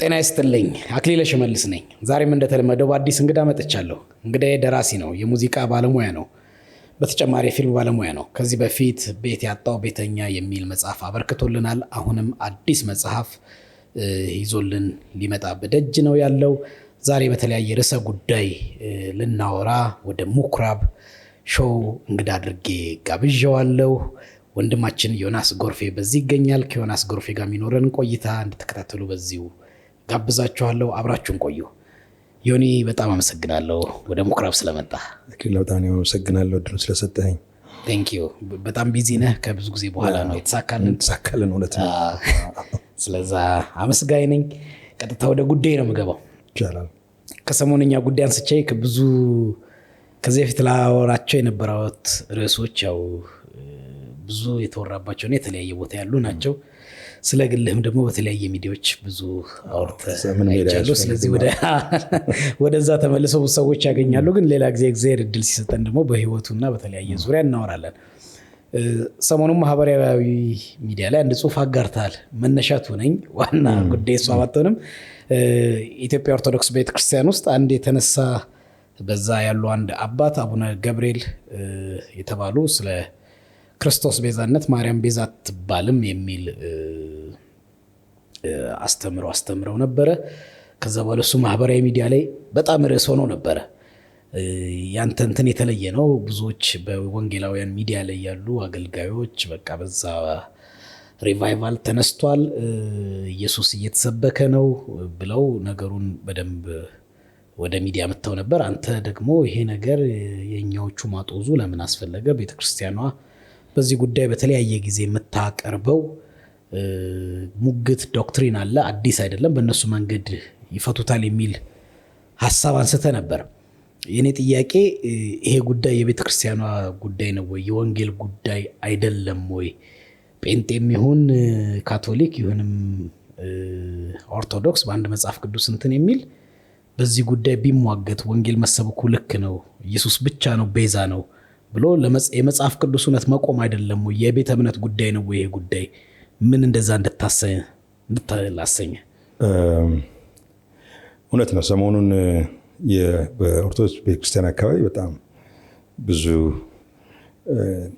ጤና ይስጥልኝ። አክሊለ ሽመልስ ነኝ። ዛሬም እንደተለመደው በአዲስ እንግዳ መጥቻለሁ። እንግዳዬ ደራሲ ነው፣ የሙዚቃ ባለሙያ ነው፣ በተጨማሪ የፊልም ባለሙያ ነው። ከዚህ በፊት ቤት ያጣው ቤተኛ የሚል መጽሐፍ አበርክቶልናል። አሁንም አዲስ መጽሐፍ ይዞልን ሊመጣ በደጅ ነው ያለው። ዛሬ በተለያየ ርዕሰ ጉዳይ ልናወራ ወደ ምኩራብ ሾው እንግዳ አድርጌ ጋብዣዋለሁ። ወንድማችን ዮናስ ጎርፌ በዚህ ይገኛል። ከዮናስ ጎርፌ ጋር የሚኖረን ቆይታ እንድትከታተሉ በዚሁ ጋብዛችኋለሁ። አብራችሁን ቆዩ። ዮኒ በጣም አመሰግናለሁ ወደ ምኩራብ ስለመጣ። በጣም አመሰግናለሁ እድሉን ስለሰጠኸኝ። ቴንኪዩ። በጣም ቢዚ ነህ። ከብዙ ጊዜ በኋላ ነው የተሳካልን። እውነት ነው። ስለዛ አመስጋኝ ነኝ። ቀጥታ ወደ ጉዳይ ነው የምገባው። ይቻላል። ከሰሞነኛ ጉዳይ አንስቼ ከዚህ በፊት ላወራቸው የነበሩት ርዕሶች ያው ብዙ የተወራባቸውና የተለያየ ቦታ ያሉ ናቸው። ስለ ግልህም ደግሞ በተለያየ ሚዲያዎች ብዙ አውርተህ፣ ስለዚህ ወደዛ ተመልሰው ሰዎች ያገኛሉ። ግን ሌላ ጊዜ እግዚአብሔር እድል ሲሰጠን ደግሞ በህይወቱና በተለያየ ዙሪያ እናወራለን። ሰሞኑን ማህበራዊ ሚዲያ ላይ አንድ ጽሁፍ አጋርተሃል። መነሻቱ ነኝ ዋና ጉዳይ እሷ ባትሆንም ኢትዮጵያ ኦርቶዶክስ ቤተክርስቲያን ውስጥ አንድ የተነሳ በዛ ያሉ አንድ አባት አቡነ ገብርኤል የተባሉ ስለ ክርስቶስ ቤዛነት ማርያም ቤዛ አትባልም የሚል አስተምረው ነበረ። ከዛ በኋላ እሱ ማህበራዊ ሚዲያ ላይ በጣም ርዕስ ሆኖ ነበረ። ያንተ እንትን የተለየ ነው። ብዙዎች በወንጌላውያን ሚዲያ ላይ ያሉ አገልጋዮች በቃ በዛ ሪቫይቫል ተነስቷል፣ ኢየሱስ እየተሰበከ ነው ብለው ነገሩን በደንብ ወደ ሚዲያ መጥተው ነበር። አንተ ደግሞ ይሄ ነገር የኛዎቹ ማጦዙ ለምን አስፈለገ? ቤተክርስቲያኗ በዚህ ጉዳይ በተለያየ ጊዜ የምታቀርበው ሙግት ዶክትሪን አለ፣ አዲስ አይደለም፣ በእነሱ መንገድ ይፈቱታል የሚል ሀሳብ አንስተ ነበር። የኔ ጥያቄ ይሄ ጉዳይ የቤተክርስቲያኗ ጉዳይ ነው ወይ? የወንጌል ጉዳይ አይደለም ወይ? ጴንጤም ይሁን ካቶሊክ ይሁንም ኦርቶዶክስ በአንድ መጽሐፍ ቅዱስ እንትን የሚል በዚህ ጉዳይ ቢሟገት ወንጌል መሰበኩ ልክ ነው፣ ኢየሱስ ብቻ ነው ቤዛ ነው ብሎ የመጽሐፍ ቅዱስ እውነት መቆም አይደለም ወይ? የቤተ እምነት ጉዳይ ነው ወይ? ይሄ ጉዳይ ምን እንደዛ እንድታላሰኘ? እውነት ነው። ሰሞኑን በኦርቶዶክስ ቤተክርስቲያን አካባቢ በጣም ብዙ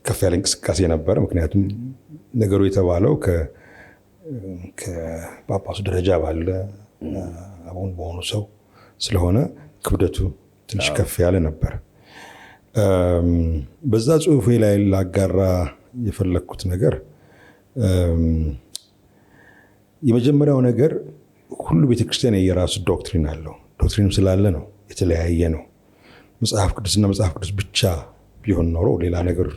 ከፍ ያለ እንቅስቃሴ ነበረ። ምክንያቱም ነገሩ የተባለው ከጳጳሱ ደረጃ ባለ አሁን በሆኑ ሰው ስለሆነ ክብደቱ ትንሽ ከፍ ያለ ነበር። በዛ ጽሁፌ ላይ ላጋራ የፈለግኩት ነገር የመጀመሪያው ነገር ሁሉ ቤተክርስቲያን የራሱ ዶክትሪን አለው። ዶክትሪኑ ስላለ ነው የተለያየ ነው። መጽሐፍ ቅዱስና መጽሐፍ ቅዱስ ብቻ ቢሆን ኖሮ ሌላ ነገር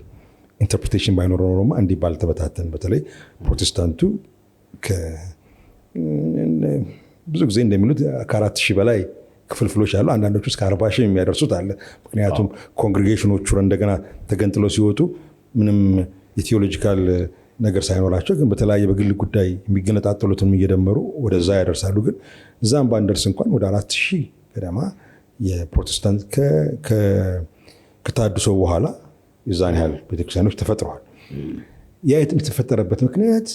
ኢንተርፕሬቴሽን ባይኖር ኖሮማ እንዲህ ባልተበታተን። በተለይ ፕሮቴስታንቱ ብዙ ጊዜ እንደሚሉት ከ4000 በላይ ክፍልፍሎች አሉ። አንዳንዶቹ እስከ 40,000 የሚያደርሱት አለ። ምክንያቱም ኮንግሪጌሽኖቹ እንደገና ተገንጥለው ሲወጡ ምንም የቴዎሎጂካል ነገር ሳይኖራቸው ግን በተለያየ በግል ጉዳይ የሚገነጣጠሉትን እየደመሩ ወደዛ ያደርሳሉ። ግን እዛም ባንደርስ እንኳን ወደ 4000 ገደማ የፕሮቴስታንት ከታድሶ በኋላ የዛን ያህል ቤተክርስቲያኖች ተፈጥረዋል። ያ የተፈጠረበት ምክንያት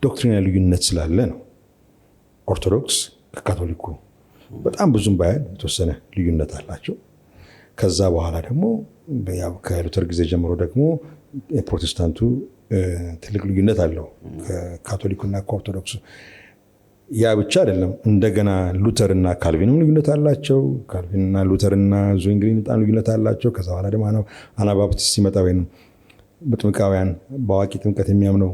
ዶክትሪናል ልዩነት ስላለ ነው። ኦርቶዶክስ ከካቶሊኩ በጣም ብዙም ባያል የተወሰነ ልዩነት አላቸው። ከዛ በኋላ ደግሞ ከሉተር ጊዜ ጀምሮ ደግሞ የፕሮቴስታንቱ ትልቅ ልዩነት አለው ከካቶሊኩና ከኦርቶዶክሱ። ያ ብቻ አይደለም፣ እንደገና ሉተርና ካልቪንም ልዩነት አላቸው። ካልቪንና ሉተርና ዙዊንግሊን በጣም ልዩነት አላቸው። ከዛ በኋላ ደግሞ አናባፕቲስት ሲመጣ ወይም በጥምቃውያን በአዋቂ ጥምቀት የሚያምነው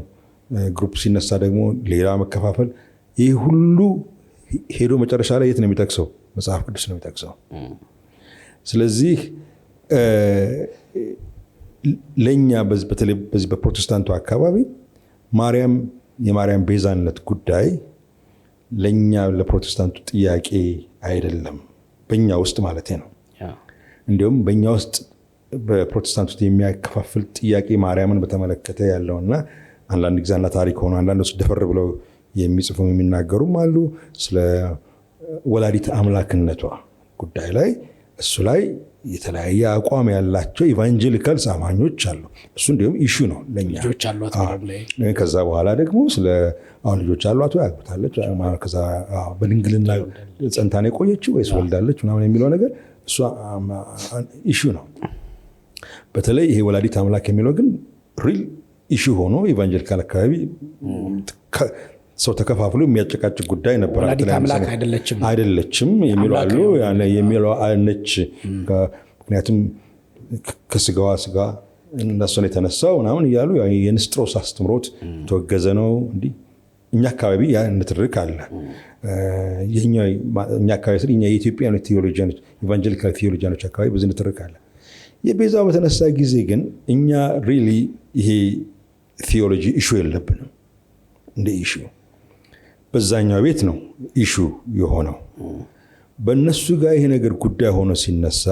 ግሩፕ ሲነሳ ደግሞ ሌላ መከፋፈል። ይህ ሁሉ ሄዶ መጨረሻ ላይ የት ነው የሚጠቅሰው? መጽሐፍ ቅዱስ ነው የሚጠቅሰው። ስለዚህ ለእኛ በተለይ በዚህ በፕሮቴስታንቱ አካባቢ የማርያም ቤዛነት ጉዳይ ለእኛ ለፕሮቴስታንቱ ጥያቄ አይደለም። በእኛ ውስጥ ማለት ነው። እንዲሁም በእኛ ውስጥ በፕሮቴስታንቱ ውስጥ የሚያከፋፍል ጥያቄ ማርያምን በተመለከተ ያለውና አንዳንድ ጊዜ ታሪክ ሆኖ አንዳንዶች ደፈር ብለው የሚጽፉ የሚናገሩም አሉ። ስለ ወላዲት አምላክነቷ ጉዳይ ላይ እሱ ላይ የተለያየ አቋም ያላቸው ኢቫንጀሊካል አማኞች አሉ። እሱ እንዲሁም ኢሹ ነው ለኛ። ልጆች አሏት ላይ ከዛ በኋላ ደግሞ አሁን ልጆች አሏት ወይ አግብታለች፣ ከዛ በድንግልና ጸንታ ነው የቆየችው ወይስ ወልዳለች ምናምን የሚለው ነገር እሱ ኢሹ ነው። በተለይ ይሄ ወላዲት አምላክ የሚለው ግን ሪል ኢሹ ሆኖ ኢቫንጀሊካል አካባቢ ሰው ተከፋፍሎ የሚያጨቃጭቅ ጉዳይ ነበር። ወላዲት አምላክ አይደለችም የሚሉ አሉ። የሚለው ነች፣ ምክንያቱም ከስጋዋ ስጋ እነሱን የተነሳው ምናምን እያሉ የንስጥሮስ አስተምሮት ተወገዘ ነው። እንዲህ እኛ አካባቢ ያ ንትርክ አለ። እኛ አካባቢ ስለ የኢትዮጵያ ቴዎሎጂያኖች ኢቫንጀሊካል ቴዎሎጂያኖች አካባቢ ብዙ ንትርክ አለ። የቤዛው በተነሳ ጊዜ ግን እኛ ሪሊ ይሄ ቴዎሎጂ ኢሹ የለብንም እንደ ኢሹ። በዛኛው ቤት ነው ኢሹ የሆነው። በእነሱ ጋር ይሄ ነገር ጉዳይ ሆኖ ሲነሳ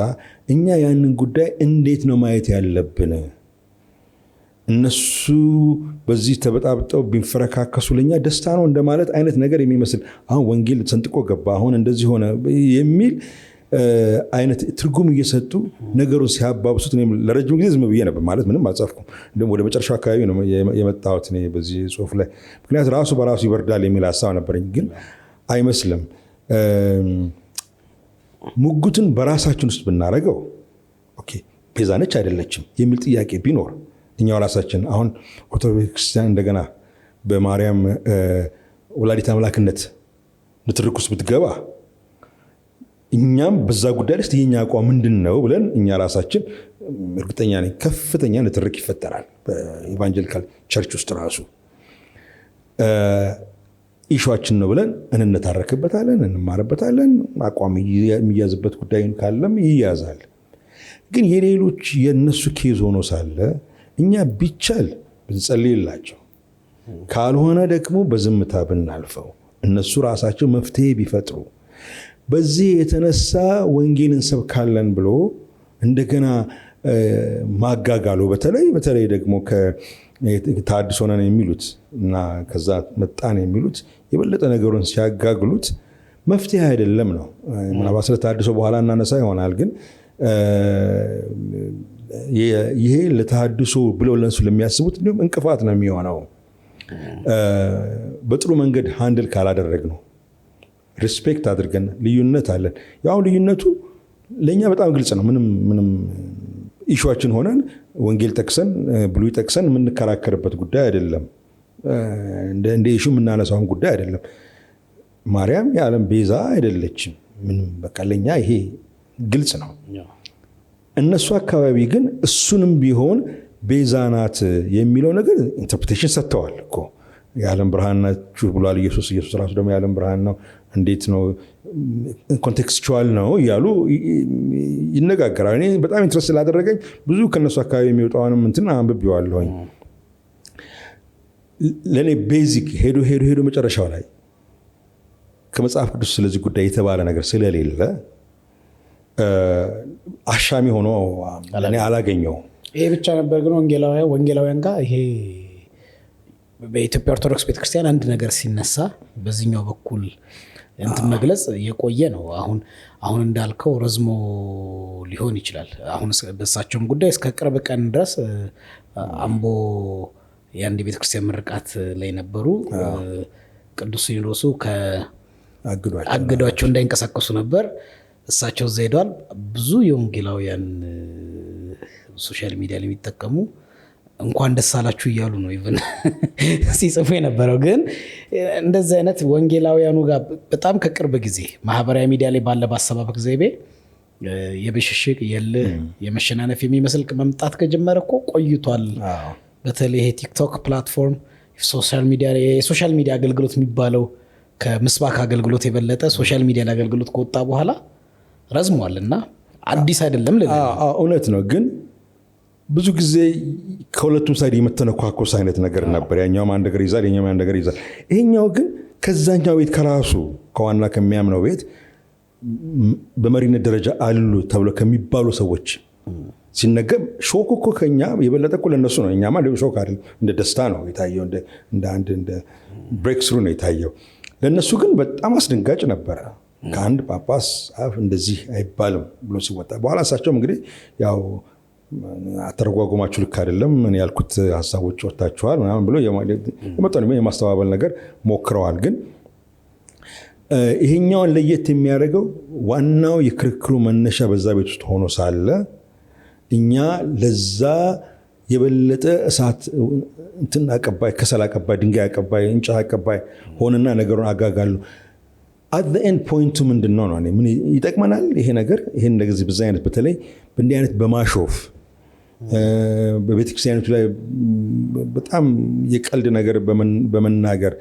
እኛ ያንን ጉዳይ እንዴት ነው ማየት ያለብን? እነሱ በዚህ ተበጣብጠው ቢንፈረካከሱ ለኛ ደስታ ነው እንደማለት አይነት ነገር የሚመስል አሁን ወንጌል ሰንጥቆ ገባ፣ አሁን እንደዚህ ሆነ የሚል አይነት ትርጉም እየሰጡ ነገሩን ሲያባብሱት ለረጅም ጊዜ ዝም ብዬ ነበር። ማለት ምንም አልጻፍኩም። እንደውም ወደ መጨረሻው አካባቢ ነው የመጣሁት እኔ በዚህ ጽሁፍ ላይ። ምክንያት ራሱ በራሱ ይበርዳል የሚል ሀሳብ ነበረኝ፣ ግን አይመስልም። ሙግቱን በራሳችን ውስጥ ብናደርገው ኦኬ ቤዛ ነች አይደለችም የሚል ጥያቄ ቢኖር እኛው ራሳችን አሁን ኦርቶዶክስ ክርስቲያን እንደገና በማርያም ወላዲት አምላክነት ንትርክ ውስጥ ብትገባ እኛም በዛ ጉዳይ ውስጥ የኛ አቋም ምንድን ነው ብለን እኛ ራሳችን እርግጠኛ ነኝ ከፍተኛ ንትርክ ይፈጠራል። በኢቫንጀሊካል ቸርች ውስጥ ራሱ ኢሹአችን ነው ብለን እንነታረክበታለን፣ እንማርበታለን። አቋም የሚያዝበት ጉዳይ ካለም ይያዛል። ግን የሌሎች የነሱ ኬዝ ሆኖ ሳለ እኛ ቢቻል ብንጸልይላቸው፣ ካልሆነ ደግሞ በዝምታ ብናልፈው፣ እነሱ ራሳቸው መፍትሄ ቢፈጥሩ፣ በዚህ የተነሳ ወንጌል እንሰብካለን ብሎ እንደገና ማጋጋሉ በተለይ ደግሞ ተሐድሶ ነን የሚሉት እና ከዛ መጣን የሚሉት የበለጠ ነገሩን ሲያጋግሉት መፍትሄ አይደለም ነው። ምናልባት ስለ ተሐድሶ በኋላ እናነሳ ይሆናል። ግን ይሄ ለተሐድሶ ብለው ለነሱ ለሚያስቡት እንዲሁም እንቅፋት ነው የሚሆነው በጥሩ መንገድ ሃንድል ካላደረግ ነው። ሪስፔክት አድርገን ልዩነት አለን። ያው ልዩነቱ ለኛ በጣም ግልጽ ነው። ምንም ኢሹአችን ሆነን ወንጌል ጠቅሰን ብሉይ ጠቅሰን የምንከራከርበት ጉዳይ አይደለም። እንደ ኢሹ የምናነሳውን ጉዳይ አይደለም። ማርያም የዓለም ቤዛ አይደለችም። ምንም በቃ ለኛ ይሄ ግልጽ ነው። እነሱ አካባቢ ግን እሱንም ቢሆን ቤዛ ናት የሚለው ነገር ኢንተርፕሬቴሽን ሰጥተዋል እኮ። የዓለም ብርሃን ናችሁ ብሏል ኢየሱስ ራሱ ደግሞ የዓለም ብርሃን ነው፣ እንዴት ነው ኮንቴክስቹዋል ነው እያሉ ይነጋገራል። እኔ በጣም ኢንትረስት ስላደረገኝ ብዙ ከነሱ አካባቢ የሚወጣውንም እንትን አንብቤዋለሁኝ። ለእኔ ቤዚክ ሄዶ መጨረሻው ላይ ከመጽሐፍ ቅዱስ ስለዚህ ጉዳይ የተባለ ነገር ስለሌለ አሻሚ ሆኖ እኔ አላገኘውም። ይሄ ብቻ ነበር ግን ወንጌላውያን ጋር ይሄ በኢትዮጵያ ኦርቶዶክስ ቤተክርስቲያን አንድ ነገር ሲነሳ በዚህኛው በኩል እንትን መግለጽ የቆየ ነው። አሁን እንዳልከው ረዝሞ ሊሆን ይችላል። አሁን በሳቸውም ጉዳይ እስከ ቅርብ ቀን ድረስ አምቦ የአንድ ቤተክርስቲያን ምርቃት ላይ ነበሩ። ቅዱስ ሲኖዶሱ አግዷቸው እንዳይንቀሳቀሱ ነበር። እሳቸው እዛ ሄደዋል። ብዙ የወንጌላውያን ሶሻል ሚዲያ ላይ የሚጠቀሙ እንኳን ደስ አላችሁ እያሉ ነው ኢቭን ሲጽፉ የነበረው። ግን እንደዚህ አይነት ወንጌላውያኑ ጋር በጣም ከቅርብ ጊዜ ማህበራዊ ሚዲያ ላይ ባለ ባሰባበክ ዘይቤ የብሽሽቅ የመሸናነፍ የሚመስል መምጣት ከጀመረ እኮ ቆይቷል። በተለይ ይሄ ቲክቶክ ፕላትፎርም የሶሻል ሚዲያ አገልግሎት የሚባለው ከምስባክ አገልግሎት የበለጠ ሶሻል ሚዲያ አገልግሎት ከወጣ በኋላ ረዝሟል እና አዲስ አይደለም። እውነት ነው። ግን ብዙ ጊዜ ከሁለቱም ሳይድ የመተነኳኮስ አይነት ነገር ነበር። ያኛውም አንድ ነገር ይዛል፣ የኛውም አንድ ነገር ይዛል። ይሄኛው ግን ከዛኛው ቤት ከራሱ ከዋና ከሚያምነው ቤት በመሪነት ደረጃ አሉ ተብሎ ከሚባሉ ሰዎች ሲነገር ሾክ እኮ ከኛ የበለጠ እኮ ለነሱ ነው። እኛማ ሾክ አይደለም፣ እንደ ደስታ ነው የታየው፣ እንደ ብሬክ ስሩ ነው የታየው። ለነሱ ግን በጣም አስደንጋጭ ነበረ። ከአንድ ጳጳስ አፍ እንደዚህ አይባልም ብሎ ሲወጣ በኋላ እሳቸውም እንግዲህ ያው አተረጓጎማችሁ ልክ አይደለም ምን ያልኩት ሀሳቦች ወጣችኋል ምናምን ብሎ የመጣው የማስተባበል ነገር ሞክረዋል። ግን ይሄኛውን ለየት የሚያደርገው ዋናው የክርክሩ መነሻ በዛ ቤት ውስጥ ሆኖ ሳለ እኛ ለዛ የበለጠ እሳት እንትን አቀባይ፣ ከሰል አቀባይ፣ ድንጋይ አቀባይ፣ እንጨት አቀባይ ሆነና ነገሩን አጋጋሉ። at the end point ምንድነው ነው ምን ይጠቅመናል ይሄ ነገር? ይሄን እንደዚህ በዛ አይነት በተለይ በእንዲህ አይነት በማሾፍ በቤተክርስቲያኖች ላይ በጣም የቀልድ ነገር በመናገር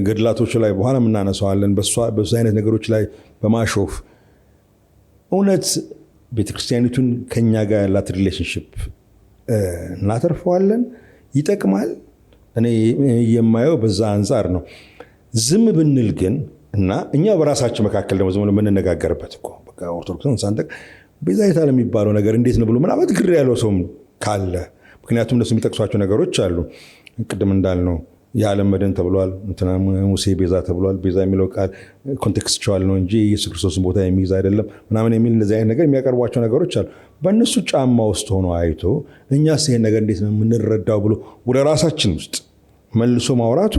ገድላቶች ላይ በኋላ እናነሳዋለን። በዛ አይነት ነገሮች ላይ በማሾፍ እውነት ቤተክርስቲያኒቱን ከኛ ጋር ያላት ሪሌሽንሺፕ እናተርፈዋለን? ይጠቅማል? እኔ የማየው በዛ አንፃር ነው። ዝም ብንል ግን እና እኛ በራሳችን መካከል ደግሞ ዝም ብለን የምንነጋገርበት እኮ በቃ ኦርቶዶክስን ሳንጠቅ ቤዛዊት ዓለም የሚባለው ነገር እንዴት ነው ብሎ ምናምን ግር ያለው ሰውም ካለ፣ ምክንያቱም እነሱ የሚጠቅሷቸው ነገሮች አሉ። ቅድም እንዳልነው የዓለም መድን ተብሏል፣ ሙሴ ቤዛ ተብሏል። ቤዛ የሚለው ቃል ኮንቴክስቹዋል ነው እንጂ ኢየሱስ ክርስቶስን ቦታ የሚይዝ አይደለም ምናምን የሚል እንደዚህ አይነት ነገር የሚያቀርቧቸው ነገሮች አሉ። በእነሱ ጫማ ውስጥ ሆኖ አይቶ እኛስ ይሄን ነገር እንዴት ነው የምንረዳው ብሎ ወደ ራሳችን ውስጥ መልሶ ማውራቱ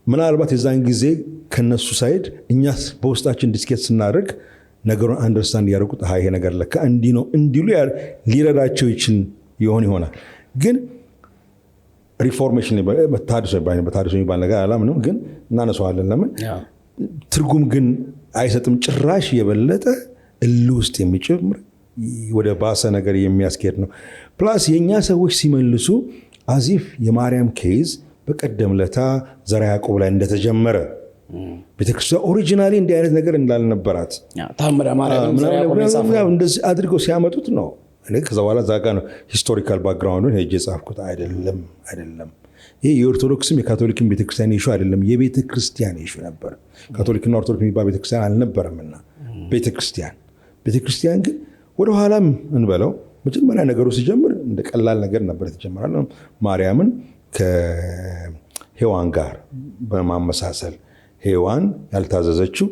ምናልባት የዛን ጊዜ ከነሱ ሳይድ እኛስ በውስጣችን ዲስኬት ስናደርግ ነገሩን አንደርስታንድ ያደርጉት ይሄ ነገር ለካ እንዲህ ነው እንዲሉ ሊረዳቸው ይችል ይሆናል። ግን ሪፎርሜሽን በታድሶ የሚባል ነገር አላምንም፣ ግን እናነሳዋለን። ለምን ትርጉም ግን አይሰጥም። ጭራሽ የበለጠ እልህ ውስጥ የሚጨምር ወደ ባሰ ነገር የሚያስኬድ ነው። ፕላስ የእኛ ሰዎች ሲመልሱ አዚፍ የማርያም ኬዝ በቀደም ለታ ዘርዓ ያዕቆብ ላይ እንደተጀመረ ቤተክርስቲያን ኦሪጂናሊ እንዲህ አይነት ነገር እንዳልነበራት እንደዚህ አድርገው ሲያመጡት ነው። ከዛ በኋላ ዛጋ ነው ሂስቶሪካል ባክግራውንዱን ሄጄ ጻፍኩት። አይደለም ይሄ የኦርቶዶክስም የካቶሊክም ቤተክርስቲያን ኢሹ አይደለም፣ የቤተክርስቲያን ኢሹ ነበር። ካቶሊክና ኦርቶዶክስ የሚባል ቤተክርስቲያን አልነበረምና ቤተክርስቲያን ግን ወደ ኋላም እንበለው መጀመሪያ ነገሩ ሲጀምር እንደ ቀላል ነገር ነበር የተጀመራል። ማርያምን ከሔዋን ጋር በማመሳሰል ሔዋን ያልታዘዘችው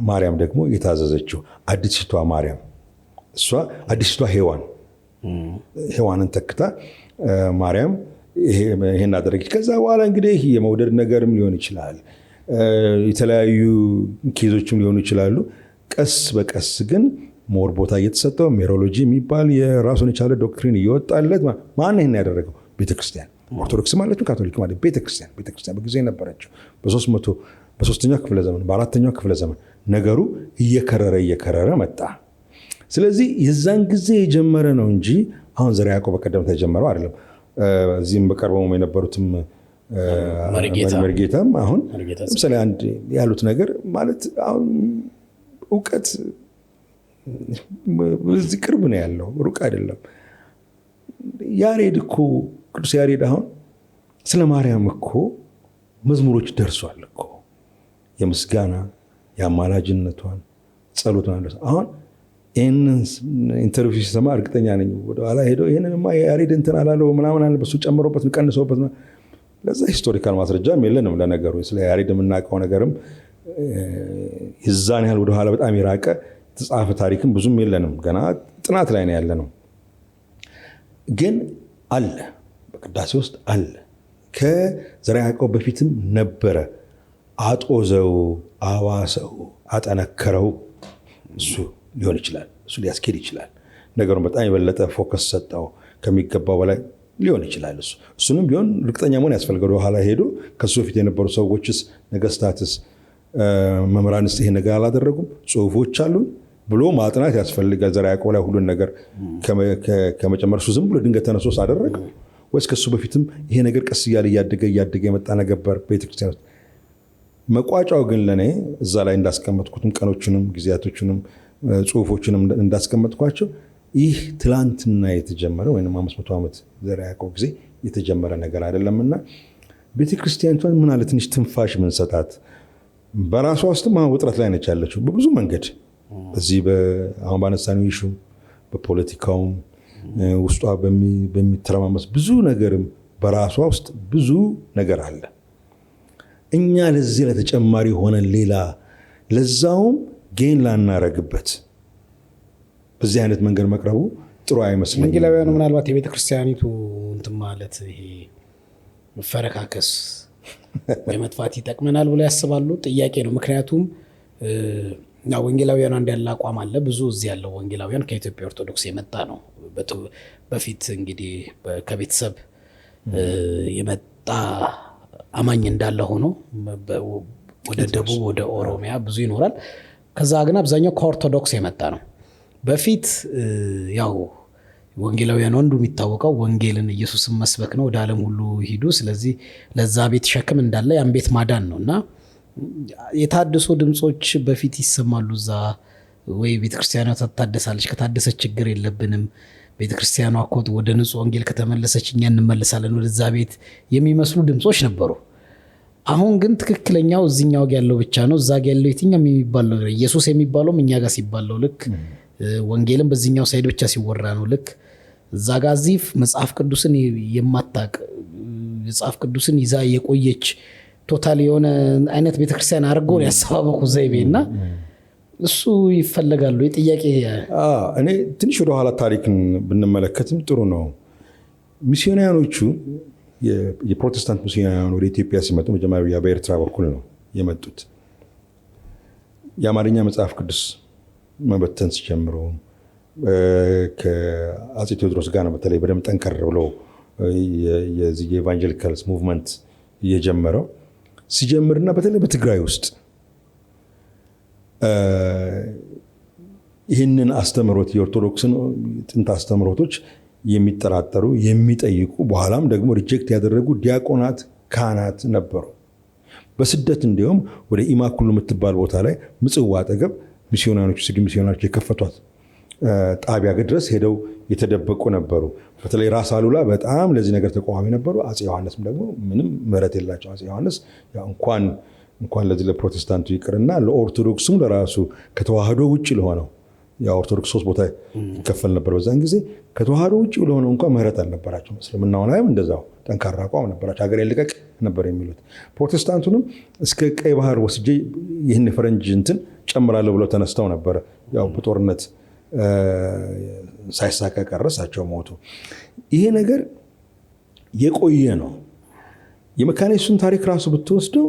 ማርያም ደግሞ የታዘዘችው አዲስቷ ማርያም እሷ አዲስቷ ሔዋንን ተክታ ማርያም ይሄን አደረገች። ከዛ በኋላ እንግዲህ የመውደድ ነገርም ሊሆን ይችላል፣ የተለያዩ ኬዞችም ሊሆኑ ይችላሉ። ቀስ በቀስ ግን ሞር ቦታ እየተሰጠው ሜሮሎጂ የሚባል የራሱን የቻለ ዶክትሪን እየወጣለት ማን ይሄን ያደረገው? ቤተክርስቲያን። ኦርቶዶክስ ማለት ነው፣ ካቶሊክ ማለት ቤተክርስቲያን በጊዜ ነበረችው። በ3ኛው ክፍለ ዘመን በ4ኛው ክፍለ ዘመን ነገሩ እየከረረ መጣ። ስለዚህ የዛን ጊዜ የጀመረ ነው እንጂ አሁን ዘርዓ ያዕቆብ በቀደም ተጀመረው አይደለም። እዚህም በቀርበው የነበሩትም መርጌታም አሁን ለምሳሌ አንድ ያሉት ነገር ማለት አሁን እውቀት እዚህ ቅርብ ነው ያለው፣ ሩቅ አይደለም። ያሬድ እኮ ቅዱስ ያሬድ አሁን ስለ ማርያም እኮ መዝሙሮች ደርሷል እኮ የምስጋና የአማላጅነቷን ጸሎቷን። አሁን ይህንን ኢንተርቪው ሲሰማ እርግጠኛ ነኝ ወደኋላ ሄደው ይህንንማ ያሬድ እንትን አላለው ምናምን በሱ ጨምሮበት ቀንሰውበት። ለዛ ሂስቶሪካል ማስረጃም የለንም። ለነገሩ ስለ ያሬድ የምናውቀው ነገርም የዛን ያህል ወደኋላ በጣም የራቀ የተጻፈ ታሪክም ብዙም የለንም። ገና ጥናት ላይ ነው ያለ ነው። ግን አለ፣ በቅዳሴ ውስጥ አለ። ከዘርዓ ያዕቆብ በፊትም ነበረ። አጦዘው፣ አዋሰው፣ አጠነከረው። እሱ ሊሆን ይችላል፣ እሱ ሊያስኬድ ይችላል። ነገሩን በጣም የበለጠ ፎከስ ሰጠው ከሚገባው በላይ ሊሆን ይችላል። እሱንም ቢሆን እርግጠኛ መሆን ያስፈልጋል። በኋላ ሄዶ ከሱ በፊት የነበሩ ሰዎችስ፣ ነገስታትስ፣ መምህራንስ ይሄ ነገር አላደረጉም? ጽሁፎች አሉ ብሎ ማጥናት ያስፈልጋል። ዘርዓ ያዕቆብ ላይ ሁሉን ነገር ከመጨመር እሱ ዝም ብሎ ድንገት ተነሶ አደረገ ወይስ ከሱ በፊትም ይሄ ነገር ቀስ እያለ እያደገ የመጣ ነገር ቤተክርስቲያን ውስጥ? መቋጫው ግን ለእኔ እዛ ላይ እንዳስቀመጥኩትም ቀኖችንም ጊዜያቶችንም ጽሁፎችንም እንዳስቀመጥኳቸው ይህ ትላንትና የተጀመረ ወይም 500 ዓመት ዘርዓ ያዕቆብ ጊዜ የተጀመረ ነገር አይደለምና ቤተክርስቲያኒቷን ምን አለ ትንሽ ትንፋሽ ምንሰጣት። በራሷ ውስጥም ውጥረት ላይ ነች ያለችው በብዙ መንገድ። በዚህ አሁን ባነሳነው ኢሹ በፖለቲካውም ውስጧ በሚተረማመስ ብዙ ነገርም በራሷ ውስጥ ብዙ ነገር አለ። እኛ ለዚህ ለተጨማሪ ሆነን ሌላ ለዛውም ጌን ላናረግበት በዚህ አይነት መንገድ መቅረቡ ጥሩ አይመስለኝም። ወንጌላውያኑ ምናልባት የቤተ ክርስቲያኒቱ እንትን ማለት ይሄ መፈረካከስ የመጥፋት ይጠቅመናል ብለው ያስባሉ? ጥያቄ ነው። ምክንያቱም ወንጌላውያኑ አንድ ያለ አቋም አለ። ብዙ እዚህ ያለው ወንጌላውያን ከኢትዮጵያ ኦርቶዶክስ የመጣ ነው። በፊት እንግዲህ ከቤተሰብ የመጣ አማኝ እንዳለ ሆኖ ወደ ደቡብ ወደ ኦሮሚያ ብዙ ይኖራል። ከዛ ግን አብዛኛው ከኦርቶዶክስ የመጣ ነው። በፊት ያው ወንጌላውያን አንዱ የሚታወቀው ወንጌልን ኢየሱስን መስበክ ነው፣ ወደ ዓለም ሁሉ ሂዱ፣ ስለዚህ ለዛ ቤት ሸክም እንዳለ ያን ቤት ማዳን ነው እና የታደሱ ድምፆች በፊት ይሰማሉ። እዛ ወይ ቤተክርስቲያኗ ትታደሳለች፣ ከታደሰች ችግር የለብንም፣ ቤተክርስቲያኗ እኮ ወደ ንጹህ ወንጌል ከተመለሰች እኛ እንመለሳለን ወደዛ ቤት የሚመስሉ ድምፆች ነበሩ። አሁን ግን ትክክለኛው እዚህኛው ያለው ብቻ ነው፣ እዛ ያለው የትኛው የሚባለው ነገር ኢየሱስ የሚባለውም እኛ ጋር ሲባለው ልክ፣ ወንጌልም በዚህኛው ሳይድ ብቻ ሲወራ ነው ልክ። እዛ ጋር እዚህ መጽሐፍ ቅዱስን የማታቅ መጽሐፍ ቅዱስን ይዛ የቆየች ቶታል የሆነ አይነት ቤተክርስቲያን አድርገው ያሰባበቁ ዘይቤ እና እሱ ይፈለጋሉ። የጥያቄ እኔ ትንሽ ወደኋላ ታሪክን ብንመለከትም ጥሩ ነው። ሚስዮናውያኖቹ የፕሮቴስታንት ሚስዮናውያን ወደ ኢትዮጵያ ሲመጡ መጀመሪያ በኤርትራ በኩል ነው የመጡት። የአማርኛ መጽሐፍ ቅዱስ መበተን ሲጀምሩ ከአፄ ቴዎድሮስ ጋር ነው በተለይ በደንብ ጠንከር ብሎ የኢቫንጀሊካልስ ሙቭመንት እየጀመረው ሲጀምርና በተለይ በትግራይ ውስጥ ይህንን አስተምህሮት የኦርቶዶክስን ጥንት አስተምህሮቶች የሚጠራጠሩ የሚጠይቁ በኋላም ደግሞ ሪጀክት ያደረጉ ዲያቆናት፣ ካህናት ነበሩ። በስደት እንዲሁም ወደ ኢማኩሉ የምትባል ቦታ ላይ ምጽዋ አጠገብ ሚስዮናኖች የከፈቷት ጣቢያ ድረስ ሄደው የተደበቁ ነበሩ። በተለይ ራስ አሉላ በጣም ለዚህ ነገር ተቃዋሚ ነበሩ። አፄ ዮሐንስም ደግሞ ምንም ምህረት የላቸው። አፄ ዮሐንስ እንኳን ለዚህ ለፕሮቴስታንቱ ይቅርና ለኦርቶዶክሱም ለራሱ ከተዋህዶ ውጭ ለሆነው ኦርቶዶክስ 3 ቦታ ይከፈል ነበር በዛን ጊዜ። ከተዋህዶ ውጭ ለሆነው እንኳን ምህረት አልነበራቸው። እስልምናው ላይም እንደዛው ጠንካራ አቋም ነበራቸው። ሀገር ልቀቅ ነበር የሚሉት። ፕሮቴስታንቱንም እስከ ቀይ ባህር ወስጄ ይህን የፈረንጅ እንትን ጨምራለሁ ብለው ተነስተው ነበር። ያው በጦርነት ሳይሳካ ቀረ፣ እሳቸው ሞቱ። ይሄ ነገር የቆየ ነው። የመካነ ኢየሱስን ታሪክ ራሱ ብትወስደው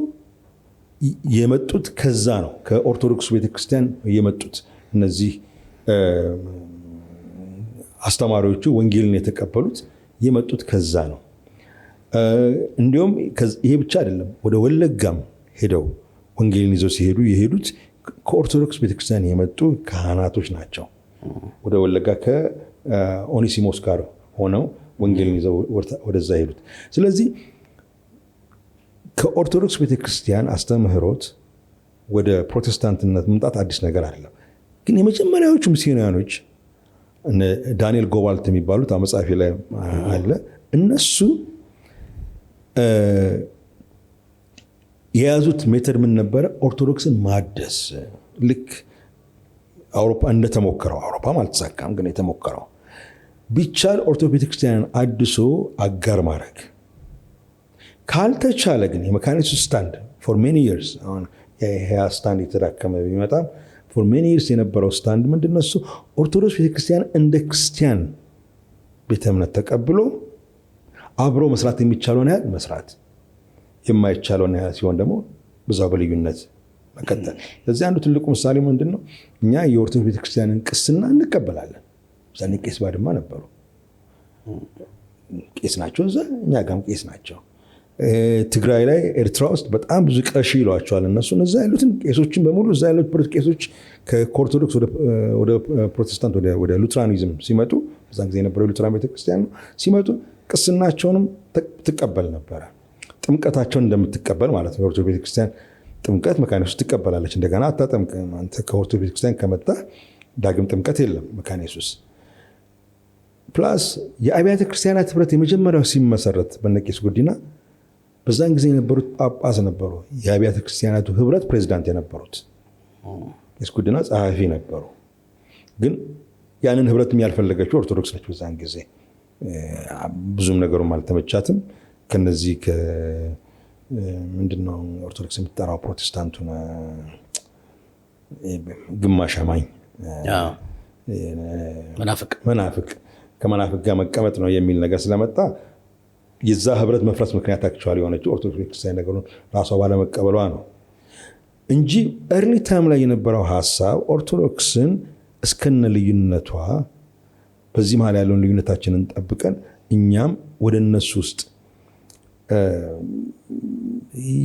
የመጡት ከዛ ነው። ከኦርቶዶክስ ቤተክርስቲያን የመጡት እነዚህ አስተማሪዎቹ ወንጌልን የተቀበሉት የመጡት ከዛ ነው። እንዲሁም ይሄ ብቻ አይደለም። ወደ ወለጋም ሄደው ወንጌልን ይዘው ሲሄዱ የሄዱት ከኦርቶዶክስ ቤተክርስቲያን የመጡ ካህናቶች ናቸው። ወደ ወለጋ ከኦኒሲሞስ ጋር ሆነው ወንጌልን ይዘው ወደዛ ሄዱት። ስለዚህ ከኦርቶዶክስ ቤተክርስቲያን አስተምህሮት ወደ ፕሮቴስታንትነት መምጣት አዲስ ነገር አይደለም። ግን የመጀመሪያዎቹ ሚስዮናውያኖች ዳንኤል ጎባልት የሚባሉት መጽሐፌ ላይ አለ። እነሱ የያዙት ሜተድ ምን ነበረ? ኦርቶዶክስን ማደስ። ልክ አውሮፓ እንደተሞከረው፣ አውሮፓም አልተሳካም፣ ግን የተሞከረው ቢቻል ኦርቶዶክስ ቤተክርስቲያንን አድሶ አጋር ማድረግ ካልተቻለ ግን የመካነ ኢየሱስ ስታንድ ፎር ሜኒ ይርስ አሁን ስታንድ የተዳከመ ቢመጣም ፎር ሜኒ ይርስ የነበረው ስታንድ ምንድን ነው? እሱ ኦርቶዶክስ ቤተክርስቲያን እንደ ክርስቲያን ቤተ እምነት ተቀብሎ አብሮ መስራት የሚቻለውን ያህል መስራት፣ የማይቻለውን ያህል ሲሆን ደግሞ በዛው በልዩነት መቀጠል። ለዚህ አንዱ ትልቁ ምሳሌ ምንድን ነው? እኛ የኦርቶዶክስ ቤተክርስቲያንን ቅስና እንቀበላለን። ዛኔ ቄስ ባድማ ነበሩ፣ ቄስ ናቸው። እዛ እኛ ጋም ቄስ ናቸው። ትግራይ ላይ ኤርትራ ውስጥ በጣም ብዙ ቀሺ ይሏቸዋል እነሱን። እዛ ያሉትን ቄሶችን በሙሉ እዛ ያሉት ቄሶች ከኦርቶዶክስ ወደ ፕሮቴስታንት ወደ ሉትራኒዝም ሲመጡ፣ በዛን ጊዜ የነበረው ሉትራን ቤተክርስቲያን ሲመጡ ቅስናቸውንም ትቀበል ነበረ። ጥምቀታቸውን እንደምትቀበል ማለት ነው። የኦርቶዶክስ ቤተክርስቲያን ጥምቀት መካነ ኢየሱስ ትቀበላለች። እንደገና አታጠምቅም። አንተ ከኦርቶዶክስ ቤተክርስቲያን ከመጣ ዳግም ጥምቀት የለም መካነ ኢየሱስ። ፕላስ የአብያተ ክርስቲያናት ህብረት የመጀመሪያው ሲመሰረት በነቄስ ጉዲና በዛን ጊዜ የነበሩት ጳጳስ ነበሩ። የአብያተ ክርስቲያናቱ ህብረት ፕሬዚዳንት የነበሩት ቄስ ጉዲና ጸሐፊ ነበሩ። ግን ያንን ህብረት ያልፈለገችው ኦርቶዶክስ ነች። በዛን ጊዜ ብዙም ነገሩም አልተመቻትም። ከነዚህ ምንድነው ኦርቶዶክስ የምትጠራው ፕሮቴስታንቱን ግማሽ አማኝ መናፍቅ ከመናፍቅ ጋር መቀመጥ ነው የሚል ነገር ስለመጣ የዛ ህብረት መፍረስ ምክንያት አክቹዋሊ የሆነችው ኦርቶዶክስ ቤተክርስቲያን ነገሩን ራሷ ባለመቀበሏ ነው እንጂ ኤርሊ ታይም ላይ የነበረው ሀሳብ ኦርቶዶክስን እስከነ ልዩነቷ በዚህ መሀል ያለውን ልዩነታችንን ጠብቀን እኛም ወደ እነሱ ውስጥ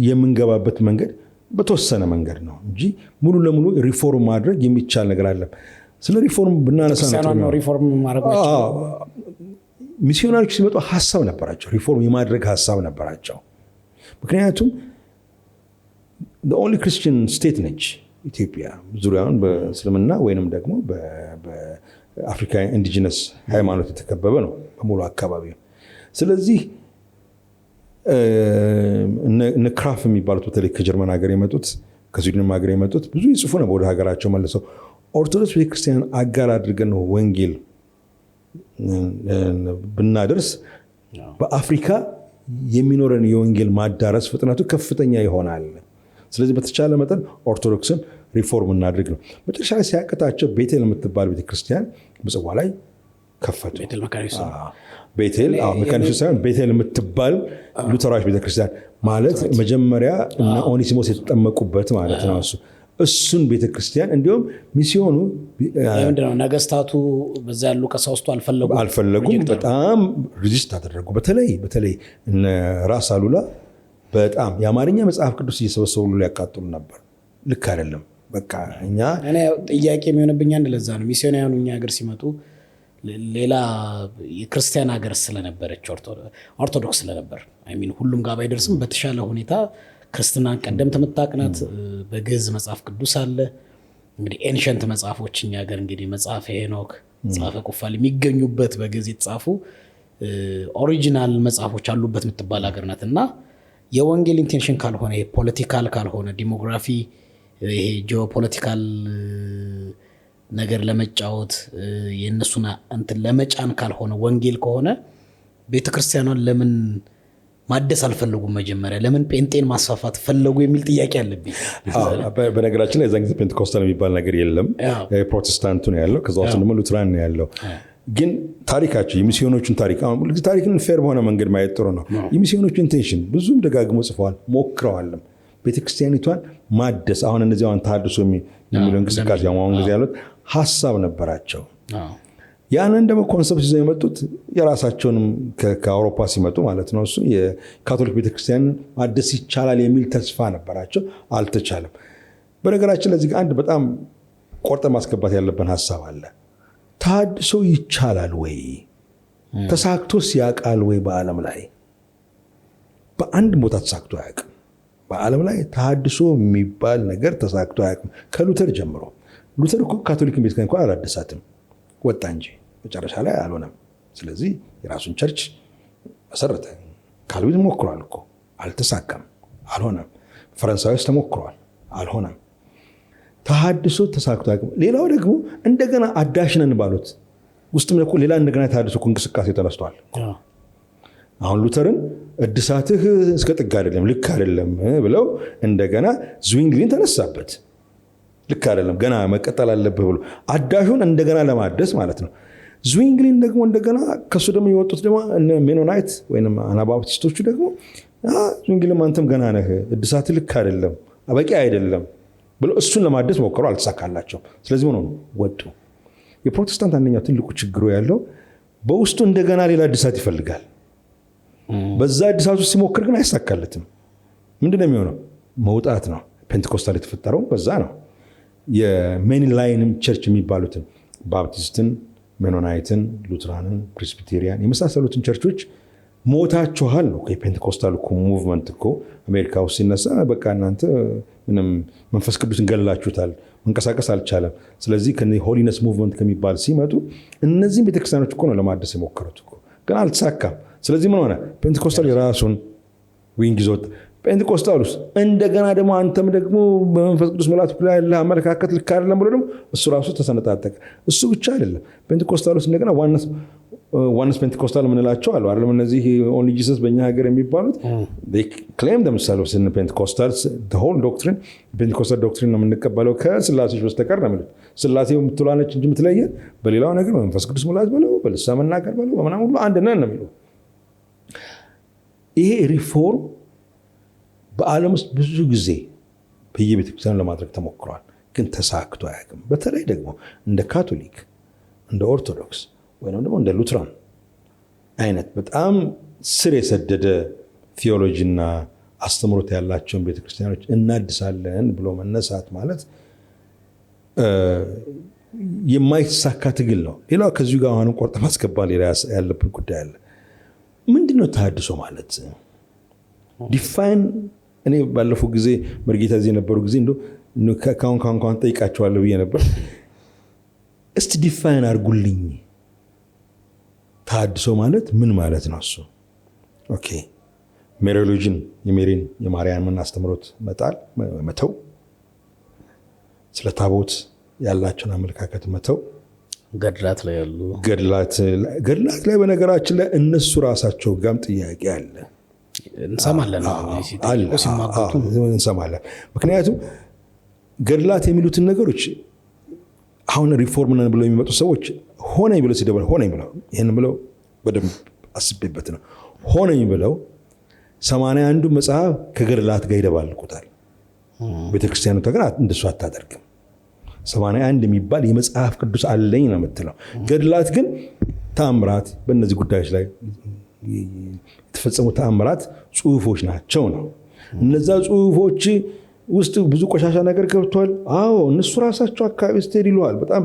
የምንገባበት መንገድ በተወሰነ መንገድ ነው እንጂ ሙሉ ለሙሉ ሪፎርም ማድረግ የሚቻል ነገር አለ። ስለ ሪፎርም ብናነሳ ነው ሪፎርም ማድረግ ሚስዮናሪዎች ሲመጡ ሀሳብ ነበራቸው፣ ሪፎርም የማድረግ ሀሳብ ነበራቸው። ምክንያቱም the only Christian state ነች ኢትዮጵያ ዙሪያውን በእስልምና ወይንም ደግሞ በአፍሪካ ኢንዲጂነስ ሃይማኖት የተከበበ ነው በሙሉ አካባቢው። ስለዚህ እነ ክራፍ የሚባሉት በተለይ ከጀርመን ሀገር የመጡት ከስዊድንም ሀገር የመጡት ብዙ ይጽፉ ነው ወደ ሀገራቸው መልሰው ኦርቶዶክስ ቤተክርስቲያን አጋር አድርገን ነው ወንጌል ብናደርስ በአፍሪካ የሚኖረን የወንጌል ማዳረስ ፍጥነቱ ከፍተኛ ይሆናል። ስለዚህ በተቻለ መጠን ኦርቶዶክስን ሪፎርም እናድርግ ነው። መጨረሻ ላይ ሲያቅታቸው ቤቴል የምትባል ቤተክርስቲያን ምጽዋ ላይ ከፈቱ። ቤቴል መካኒሱ ሳይሆን ቤቴል የምትባል ሉተራዊት ቤተክርስቲያን ማለት መጀመሪያ እነ ኦኔሲሞስ የተጠመቁበት ማለት ነው። እሱን ቤተክርስቲያን እንዲሁም ሚስዮኑ ምንድነው ነገስታቱ በዛ ያሉ ቀሳውስቱ አልፈለጉም። በጣም ሪዚስት አደረጉ። በተለይ እነ ራስ አሉላ በጣም የአማርኛ መጽሐፍ ቅዱስ እየሰበሰቡ ሁሉ ያቃጥሉ ነበር። ልክ አይደለም። በቃ እኔ ጥያቄ የሚሆንብኝ አንድ ለዛ ነው ሚስዮናውያኑ እኛ ሀገር ሲመጡ ሌላ የክርስቲያን ሀገር ስለነበረች ኦርቶዶክስ ስለነበር ሁሉም ጋር ባይደርስም በተሻለ ሁኔታ ክርስትናን ቀደምት የምታቅናት በግዕዝ መጽሐፍ ቅዱስ አለ። እንግዲህ ኤንሸንት መጽሐፎች እኛ ሀገር እንግዲህ መጽሐፈ ሄኖክ፣ መጽሐፈ ኩፋሌ የሚገኙበት በግዕዝ የተጻፉ ኦሪጂናል መጽሐፎች አሉበት የምትባል ሀገር ናት እና የወንጌል ኢንቴንሽን ካልሆነ ፖለቲካል ካልሆነ ዲሞግራፊ ይሄ ጂኦፖለቲካል ነገር ለመጫወት የእነሱን እንትን ለመጫን ካልሆነ ወንጌል ከሆነ ቤተክርስቲያኗን ለምን ማደስ አልፈለጉም? መጀመሪያ ለምን ጴንጤን ማስፋፋት ፈለጉ የሚል ጥያቄ አለብኝ። በነገራችን ላይ የዛን ጊዜ ፔንቴኮስታል የሚባል ነገር የለም። ፕሮቴስታንቱ ነው ያለው፣ ከዛ ውስጥ ደግሞ ሉትራን ነው ያለው። ግን ታሪካቸው የሚስዮኖቹን ታሪክን ፌር በሆነ መንገድ ማየት ጥሩ ነው። የሚስዮኖቹ ኢንቴንሽን ብዙም ደጋግሞ ጽፈዋል፣ ሞክረዋልም ቤተክርስቲያኒቷን ማደስ። አሁን እነዚህ ተሐድሶ የሚለው እንቅስቃሴ አሁን ጊዜ ያሉት ሀሳብ ነበራቸው። ያንን ደግሞ ኮንሰፕት ይዘው የመጡት የራሳቸውንም ከአውሮፓ ሲመጡ ማለት ነው። እሱ የካቶሊክ ቤተክርስቲያን ማደስ ይቻላል የሚል ተስፋ ነበራቸው። አልተቻለም። በነገራችን ለዚህ አንድ በጣም ቆርጠ ማስገባት ያለብን ሀሳብ አለ። ተሐድሶ ይቻላል ወይ? ተሳክቶስ ያውቃል ወይ? በዓለም ላይ በአንድ ቦታ ተሳክቶ አያውቅም። በዓለም ላይ ተሐድሶ የሚባል ነገር ተሳክቶ አያውቅም። ከሉተር ጀምሮ ሉተር እኮ ካቶሊክ ቤተክርስቲያን እንኳን አላደሳትም፣ ወጣ እንጂ መጨረሻ ላይ አልሆነም። ስለዚህ የራሱን ቸርች መሰረተ። ካልቪን ሞክሯል እኮ አልተሳካም፣ አልሆነም። ፈረንሳዮች ተሞክሯል፣ አልሆነም። ተሐድሶ ተሳክቶ አያውቅም። ሌላው ደግሞ እንደገና አዳሽነን ባሉት ውስጥም እኮ ሌላ እንደገና ተሐድሶ እንቅስቃሴ ተነስቷል። አሁን ሉተርን እድሳትህ እስከ ጥግ አይደለም፣ ልክ አይደለም ብለው እንደገና ዝዊንግሊን ተነሳበት። ልክ አይደለም፣ ገና መቀጠል አለብህ ብሎ አዳሹን እንደገና ለማደስ ማለት ነው። ዝዊንግሊን ደግሞ እንደገና ከሱ ደግሞ የወጡት ደግሞ ሜኖናይት ወይም አናባፕቲስቶቹ ደግሞ ዝዊንግሊን አንተም ገና ነህ፣ እድሳትህ ልክ አይደለም፣ በቂ አይደለም ብለው እሱን ለማደስ ሞከሩ፣ አልተሳካላቸው። ስለዚህ ምን ሆኑ? ወጡ። የፕሮቴስታንት አንደኛው ትልቁ ችግሩ ያለው በውስጡ እንደገና ሌላ እድሳት ይፈልጋል። በዛ እድሳት ውስጥ ሲሞክር ግን አይሳካለትም። ምንድነው የሚሆነው? መውጣት ነው። ፔንቴኮስታል የተፈጠረው በዛ ነው። የሜን ላይንም ቸርች የሚባሉትን ባፕቲስትን፣ ሜኖናይትን፣ ሉትራንን፣ ፕሬስቢቴሪያን የመሳሰሉትን ቸርቾች ሞታችኋል ነው። የፔንቴኮስታል እኮ ሙቭመንት እኮ አሜሪካ ውስጥ ሲነሳ በቃ እናንተ ምንም መንፈስ ቅዱስን ገላችሁታል፣ መንቀሳቀስ አልቻለም። ስለዚህ ሆሊነስ ሙቭመንት ከሚባል ሲመጡ እነዚህም ቤተክርስቲያኖች እኮ ነው ለማደስ የሞከሩት እኮ፣ ግን አልተሳካም። ስለዚህ ምን ሆነ? ፔንቴኮስታል የራሱን ዊንግ ይዞት ጴንጤቆስጣል ውስጥ እንደገና ደግሞ አንተም ደግሞ በመንፈስ ቅዱስ ሙላት ላይ ያለ አመለካከት ልክ አይደለም ብሎ ደግሞ እሱ ራሱ ተሰነጣጠቀ። እሱ ብቻ አይደለም። ጴንጤቆስጣል ውስጥ እንደገና ዋንስ ፔንቴኮስታል የምንላቸው አሉ አይደለም? እነዚህ ኦንሊ ጂሰስ በእኛ ሀገር የሚባሉት ክሌም themselves in Pentecostals the whole doctrine ፔንቴኮስታል ዶክትሪን ነው የምንቀበለው ከስላሴዎች በስተቀር ነው የሚሉት። ስላሴ የምትሏነች እንጂ የምትለየን በሌላው ነገር መንፈስ ቅዱስ ሙላት በለው በልሳን መናገር በለው በምናምን ሁሉ አንድ ነን ነው የሚሉት። ይሄ ሪፎርም በዓለም ውስጥ ብዙ ጊዜ በየቤተክርስቲያኑ ለማድረግ ተሞክሯል፣ ግን ተሳክቶ አያውቅም። በተለይ ደግሞ እንደ ካቶሊክ እንደ ኦርቶዶክስ ወይም ደግሞ እንደ ሉትራን አይነት በጣም ስር የሰደደ ቴዎሎጂና አስተምሮት ያላቸውን ቤተክርስቲያኖች እናድሳለን ብሎ መነሳት ማለት የማይሳካ ትግል ነው። ሌላው ከዚሁ ጋር አሁንም ቆርጠ ማስገባት ሌላ ያለብን ጉዳይ አለ። ምንድነው ተሐድሶ ማለት? ዲፋይን እኔ ባለፈው ጊዜ መርጌታ እዚህ የነበሩ ጊዜ እንደው ካሁን ጠይቃቸዋለሁ ብዬ ነበር። እስቲ ዲፋይን አድርጉልኝ ተሐድሶ ማለት ምን ማለት ነው? እሱ ኦኬ ሜሪዮሎጂን የማርያምን አስተምሮት መተው፣ ስለ ታቦት ያላቸውን አመለካከት መተው፣ ገድላት ላይ በነገራችን ላይ እነሱ ራሳቸው ጋም ጥያቄ አለ እንሰማለን። ምክንያቱም ገድላት የሚሉትን ነገሮች አሁን ሪፎርም ነን ብለው የሚመጡ ሰዎች ሆነኝ ብለው ሲደበል ሆነኝ ብለው ይህን ብለው በደንብ አስቤበት ነው ሆነኝ ብለው 81ዱ መጽሐፍ ከገድላት ጋር ይደባልቁታል። ቤተክርስቲያኑ ተገር እንደሱ አታደርግም። 81 የሚባል የመጽሐፍ ቅዱስ አለኝ ነው የምትለው። ገድላት ግን ተአምራት፣ በእነዚህ ጉዳዮች ላይ የተፈጸሙ ተአምራት ጽሁፎች ናቸው ነው። እነዛ ጽሁፎች ውስጥ ብዙ ቆሻሻ ነገር ገብቷል። አዎ እነሱ ራሳቸው አካባቢ ስትሄድ ይለዋል። በጣም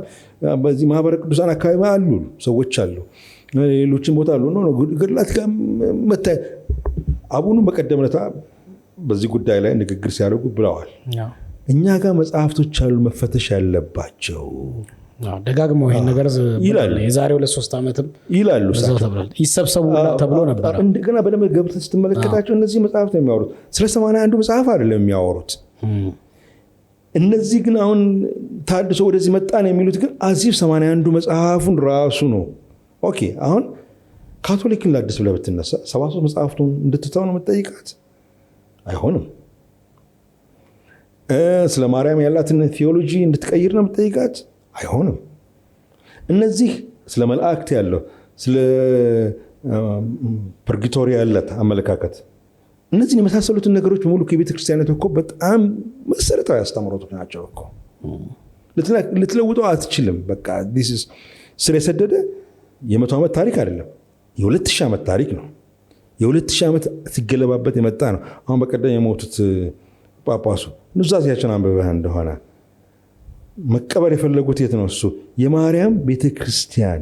በዚህ ማህበረ ቅዱሳን አካባቢ አሉ ሰዎች አሉ፣ ሌሎችን ቦታ አሉ። ገድላት ጋር መታይ አቡኑ በቀደም ዕለት በዚህ ጉዳይ ላይ ንግግር ሲያደርጉ ብለዋል። እኛ ጋር መጽሐፍቶች አሉ መፈተሽ ያለባቸው ደጋግመው ይሄን ነገር ይላሉ። የዛሬው ለ3 ዓመትም ይላሉ ይሰብሰቡ ተብሎ ነበር። እንደገና በደንብ ገብተህ ስትመለከታቸው እነዚህ መጽሐፍት ነው የሚያወሩት። ስለ 81ዱ መጽሐፍ አይደለም የሚያወሩት። እነዚህ ግን አሁን ተሐድሶ ወደዚህ መጣን የሚሉት ግን አዚፍ 81ዱ መጽሐፉን ራሱ ነው። ኦኬ አሁን ካቶሊክን ላድስ ብለህ ብትነሳ 73 መጽሐፍቱን እንድትተው ነው የምትጠይቃት? አይሆንም። ስለ ማርያም ያላትን ቴዎሎጂ እንድትቀይር ነው የምትጠይቃት? አይሆንም። እነዚህ ስለ መላእክት ያለው ስለ ፐርጊቶሪ ያላት አመለካከት እነዚህን የመሳሰሉትን ነገሮች በሙሉ ከቤተ ክርስቲያናት እኮ በጣም መሰረታዊ አስተምሮቶች ናቸው እኮ። ልትለውጠው አትችልም። በቃ ስር የሰደደ የ100 ዓመት ታሪክ አይደለም፣ የ2000 ዓመት ታሪክ ነው። የ2000 ዓመት ሲገለባበት የመጣ ነው። አሁን በቀደም የሞቱት ጳጳሱ ኑዛዜያቸውን አንብበህ እንደሆነ መቀበር የፈለጉት የት ነው? እሱ የማርያም ቤተክርስቲያን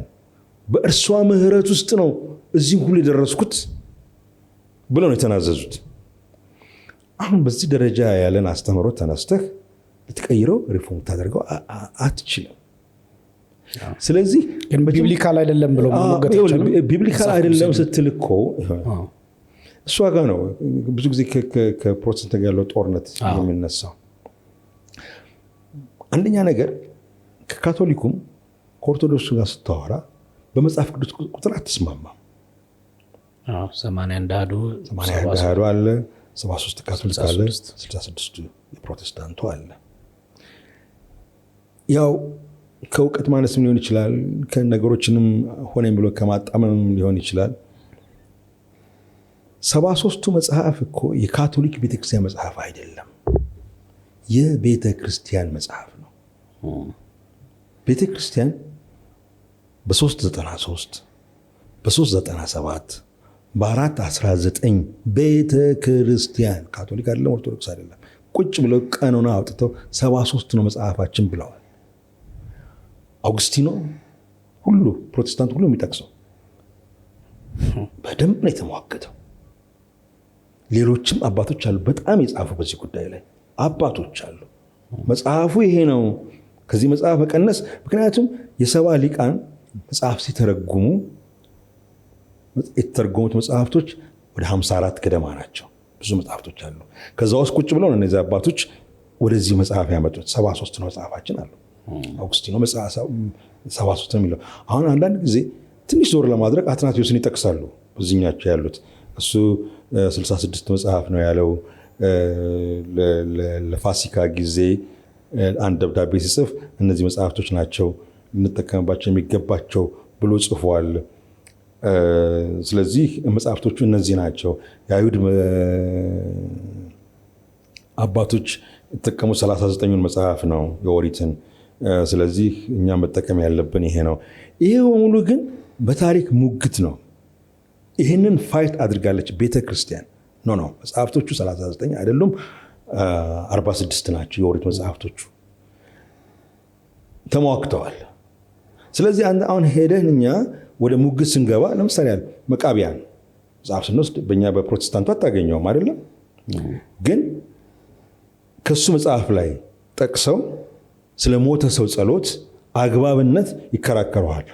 በእርሷ ምህረት ውስጥ ነው እዚህ ሁሉ የደረስኩት ብለው ነው የተናዘዙት። አሁን በዚህ ደረጃ ያለን አስተምሮት ተነስተህ ልትቀይረው ሪፎርም ታደርገው አትችልም። ስለዚህ ግን ቢብሊካል አይደለም ብለው ቢብሊካል አይደለም ስትል እኮ እሷ ጋር ነው ብዙ ጊዜ ከፕሮቴስታንት ጋር ያለው ጦርነት የሚነሳው። አንደኛ ነገር ከካቶሊኩም ከኦርቶዶክሱ ጋር ስታወራ በመጽሐፍ ቅዱስ ቁጥር አትስማማም። 81 አሐዱ አለ፣ 73 ካቶሊክ አለ፣ 66 የፕሮቴስታንቱ አለ። ያው ከእውቀት ማነስም ሊሆን ይችላል፣ ከነገሮችንም ሆነኝ ብሎ ከማጣመም ሊሆን ይችላል። 73ቱ መጽሐፍ እኮ የካቶሊክ ቤተክርስቲያን መጽሐፍ አይደለም፣ የቤተክርስቲያን መጽሐፍ ነው። ቤተክርስቲያን በ393 በ397 በ419 ቤተክርስቲያን ካቶሊክ አይደለም ኦርቶዶክስ አይደለም ቁጭ ብለው ቀኖና አውጥተው 73 ነው መጽሐፋችን ብለዋል። አውግስቲኖ ሁሉ ፕሮቴስታንት ሁሉ የሚጠቅሰው በደንብ ነው የተሟገተው። ሌሎችም አባቶች አሉ በጣም የጻፉ በዚህ ጉዳይ ላይ አባቶች አሉ። መጽሐፉ ይሄ ነው፣ ከዚህ መጽሐፍ መቀነስ። ምክንያቱም የሰባ ሊቃን መጽሐፍ ሲተረጉሙ የተተረጎሙት መጽሐፍቶች ወደ 54 ገደማ ናቸው። ብዙ መጽሐፍቶች አሉ። ከዛ ውስጥ ቁጭ ብለው ነው እነዚህ አባቶች ወደዚህ መጽሐፍ ያመጡት። 73 ነው መጽሐፋችን አሉ። አውግስቲኖ 73 ነው የሚለው። አሁን አንዳንድ ጊዜ ትንሽ ዞር ለማድረግ አትናቴዎስን ይጠቅሳሉ። በዚህኛቸው ያሉት እሱ 66 መጽሐፍ ነው ያለው። ለፋሲካ ጊዜ አንድ ደብዳቤ ሲጽፍ እነዚህ መጽሐፍቶች ናቸው ልንጠቀምባቸው የሚገባቸው ብሎ ጽፏል። ስለዚህ መጽሐፍቶቹ እነዚህ ናቸው። የአይሁድ አባቶች የተጠቀሙ 39ን መጽሐፍ ነው የኦሪትን። ስለዚህ እኛ መጠቀም ያለብን ይሄ ነው። ይሄ በሙሉ ግን በታሪክ ሙግት ነው። ይህንን ፋይት አድርጋለች ቤተክርስቲያን። ኖ መጽሐፍቶቹ 39 አይደሉም 46 ናቸው የኦሪት መጽሐፍቶቹ ተሟግተዋል። ስለዚህ አሁን ሄደን እኛ ወደ ሙግት ስንገባ ለምሳሌ መቃቢያን መጽሐፍ ስንወስድ በእኛ በፕሮቴስታንቱ አታገኘውም አይደለም፣ ግን ከሱ መጽሐፍ ላይ ጠቅሰው ስለ ሞተ ሰው ጸሎት አግባብነት ይከራከረዋል።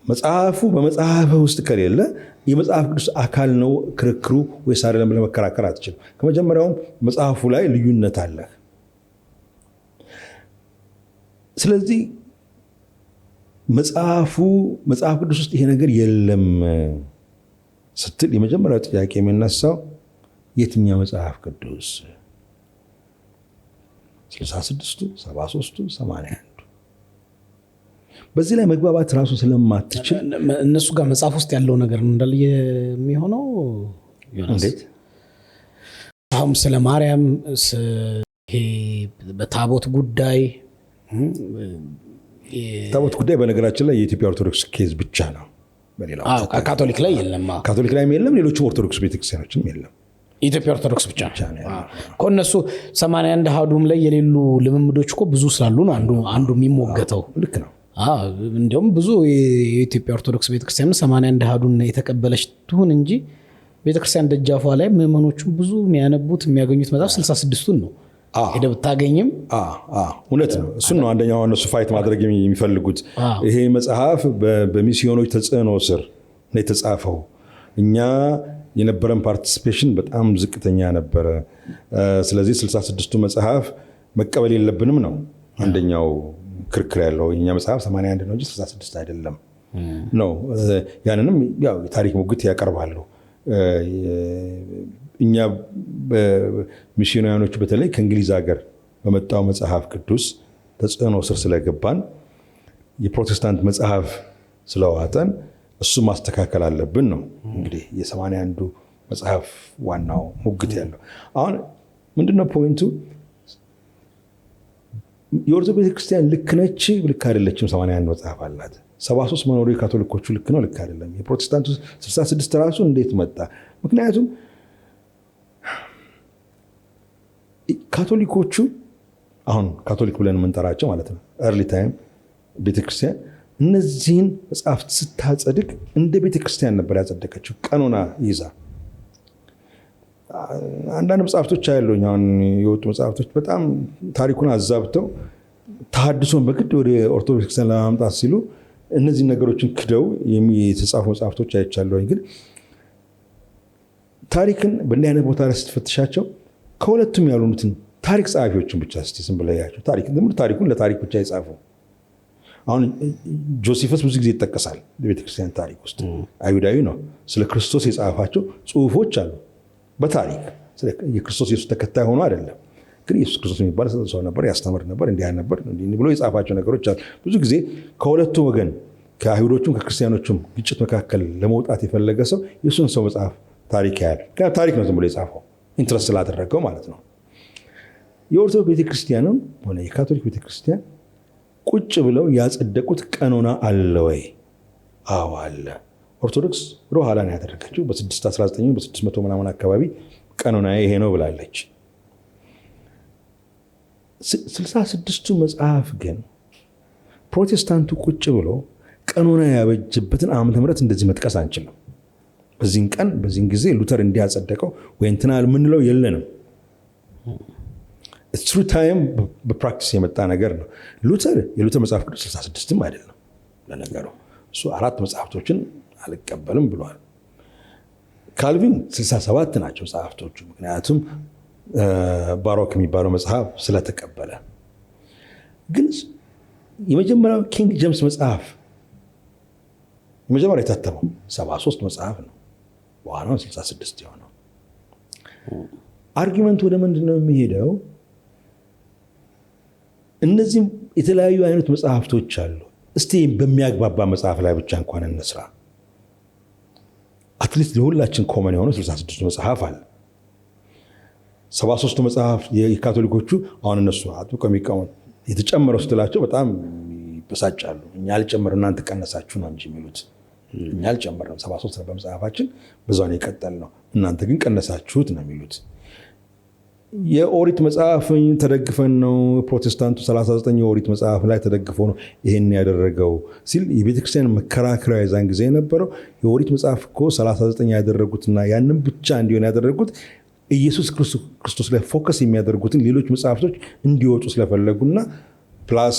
መጽሐፉ በመጽሐፍ ውስጥ ከሌለ የመጽሐፍ ቅዱስ አካል ነው ክርክሩ ወይስ አይደለም ብለህ መከራከር አትችልም። ከመጀመሪያውም መጽሐፉ ላይ ልዩነት አለ። ስለዚህ መጽሐፍ ቅዱስ ውስጥ ይሄ ነገር የለም ስትል የመጀመሪያው ጥያቄ የሚነሳው የትኛው መጽሐፍ ቅዱስ? 66ቱ፣ 73ቱ፣ 81 በዚህ ላይ መግባባት ራሱ ስለማትችል እነሱ ጋር መጽሐፍ ውስጥ ያለው ነገር እንዳለ የሚሆነው እንዴት አሁን ስለ ማርያም ይሄ በታቦት ጉዳይ በነገራችን ላይ የኢትዮጵያ ኦርቶዶክስ ኬዝ ብቻ ነው። በሌላው ካቶሊክ ላይ የለም፣ ካቶሊክ ላይም የለም፣ ሌሎችም ኦርቶዶክስ ቤተክርስቲያኖችም የለም። ኢትዮጵያ ኦርቶዶክስ ብቻ ነው። እነሱ 81 አሃዱም ላይ የሌሉ ልምምዶች እኮ ብዙ ስላሉ ነው አንዱ የሚሞገተው። ልክ ነው። እንዲሁም ብዙ የኢትዮጵያ ኦርቶዶክስ ቤተክርስቲያን 81 አሃዱን የተቀበለች ትሁን እንጂ ቤተክርስቲያን ደጃፏ ላይ ምዕመኖቹ ብዙ የሚያነቡት የሚያገኙት መጽሐፍ 66ቱን ነው። ሄደህ ብታገኝም እውነት ነው። እሱን ነው አንደኛው እነሱ ፋይት ማድረግ የሚፈልጉት። ይሄ መጽሐፍ በሚስዮኖች ተጽዕኖ ስር ነው የተጻፈው። እኛ የነበረን ፓርቲሲፔሽን በጣም ዝቅተኛ ነበረ። ስለዚህ 66ቱ መጽሐፍ መቀበል የለብንም ነው አንደኛው ክርክር ያለው። የኛ መጽሐፍ 81 ነው እንጂ 66 አይደለም ነው። ያንንም ያው የታሪክ ሙግት ያቀርባሉ። እኛ ሚሽናውያኖቹ በተለይ ከእንግሊዝ ሀገር በመጣው መጽሐፍ ቅዱስ ተጽዕኖ ስር ስለገባን የፕሮቴስታንት መጽሐፍ ስለዋጠን እሱ ማስተካከል አለብን ነው እንግዲህ የ81ዱ መጽሐፍ ዋናው ሙግት ያለው። አሁን ምንድነው ፖይንቱ? የኦርቶዶክስ ቤተክርስቲያን ልክ ነች ልክ አይደለችም? 81 መጽሐፍ አላት። 73 መኖሩ የካቶሊኮቹ ልክ ነው ልክ አይደለም? የፕሮቴስታንቱ 66 ራሱ እንዴት መጣ? ምክንያቱም ካቶሊኮቹ አሁን ካቶሊክ ብለን የምንጠራቸው ማለት ነው ኤርሊ ታይም ቤተክርስቲያን እነዚህን መጽሐፍት ስታጸድቅ እንደ ቤተክርስቲያን ነበር ያጸደቀችው፣ ቀኖና ይዛ። አንዳንድ መጽሐፍቶች ያሉኝ አሁን የወጡ መጽሐፍቶች በጣም ታሪኩን አዛብተው ተሐድሶን በግድ ወደ ኦርቶዶክስ ክርስቲያን ለማምጣት ሲሉ እነዚህ ነገሮችን ክደው የተጻፉ መጽሐፍቶች አይቻለሁኝ። ግን ታሪክን በእንዲህ አይነት ቦታ ላይ ስትፈትሻቸው ከሁለቱም ያሉትን ታሪክ ጸሐፊዎችን ብቻ እስቲ ዝም ብለህ ያቸው ታሪኩን ለታሪክ ብቻ የጻፉ። አሁን ጆሴፈስ ብዙ ጊዜ ይጠቀሳል በቤተክርስቲያን ታሪክ ውስጥ። አይሁዳዊ ነው። ስለ ክርስቶስ የጻፋቸው ጽሁፎች አሉ በታሪክ። የክርስቶስ ኢየሱስ ተከታይ ሆኖ አይደለም፣ ግን ኢየሱስ ክርስቶስ የሚባል ሰው ነበር፣ ያስተምር ነበር፣ እንዲህ ነበር ብሎ የጻፋቸው ነገሮች አሉ። ብዙ ጊዜ ከሁለቱ ወገን ከአይሁዶቹም ከክርስቲያኖቹም ግጭት መካከል ለመውጣት የፈለገ ሰው የእሱን ሰው መጽሐፍ ታሪክ ያያል። ታሪክ ነው ዝም ብሎ የጻፈው ኢንትረስት ስላደረገው ማለት ነው። የኦርቶዶክስ ቤተክርስቲያንም ሆነ የካቶሊክ ቤተክርስቲያን ቁጭ ብለው ያጸደቁት ቀኖና አለ ወይ? አዎ አለ። ኦርቶዶክስ ወደ ኋላ ነው ያደረገችው። በ619 በ600 ምናምን አካባቢ ቀኖና ይሄ ነው ብላለች። 66ቱ መጽሐፍ ግን ፕሮቴስታንቱ ቁጭ ብሎ ቀኖና ያበጀበትን ዓመተ ምህረት እንደዚህ መጥቀስ አንችልም። በዚህን ቀን በዚህን ጊዜ ሉተር እንዲያጸደቀው ወይ እንትና የምንለው የለንም። ትሩ ታይም በፕራክቲስ የመጣ ነገር ነው። የሉተር መጽሐፍ ቅዱስ 66ም አይደለም ለነገሩ። እሱ 4 መጽሐፍቶችን አልቀበልም ብሏል። ካልቪን 67 ናቸው መጽሐፍቶቹ፣ ምክንያቱም ባሮክ የሚባለው መጽሐፍ ስለተቀበለ። ግን የመጀመሪያው ኪንግ ጄምስ መጽሐፍ የመጀመሪያ የታተመው 73 መጽሐፍ ነው። በኋላ 66 የሆነው። አርጊመንት ወደ ምንድን ነው የሚሄደው? እነዚህም የተለያዩ አይነት መጽሐፍቶች አሉ። እስቲ በሚያግባባ መጽሐፍ ላይ ብቻ እንኳን እንስራ። አትሊስት ለሁላችን ኮመን የሆነው 66 መጽሐፍ አለ። 73 መጽሐፍ የካቶሊኮቹ አሁን እነሱ አጥብቀው የሚቃወሙት የተጨመረው ስትላቸው በጣም ይበሳጫሉ። እኛ አልጨመርንም እናንተ ቀነሳችሁ ነው እንጂ የሚሉት። እኛ አልጨመርንም 73 ነው በመጽሐፋችን በዛው ነው የቀጠልነው፣ እናንተ ግን ቀነሳችሁት ነው የሚሉት። የኦሪት መጽሐፍ ተደግፈን ነው ፕሮቴስታንቱ 39 የኦሪት መጽሐፍ ላይ ተደግፎ ነው ይሄን ያደረገው ሲል የቤተክርስቲያን መከራከሪያ የዛን ጊዜ የነበረው የኦሪት መጽሐፍ እኮ 39 ያደረጉትና ያንን ብቻ እንዲሆን ያደረጉት ኢየሱስ ክርስቶስ ላይ ፎከስ የሚያደርጉትን ሌሎች መጽሐፍቶች እንዲወጡ ስለፈለጉና ፕላስ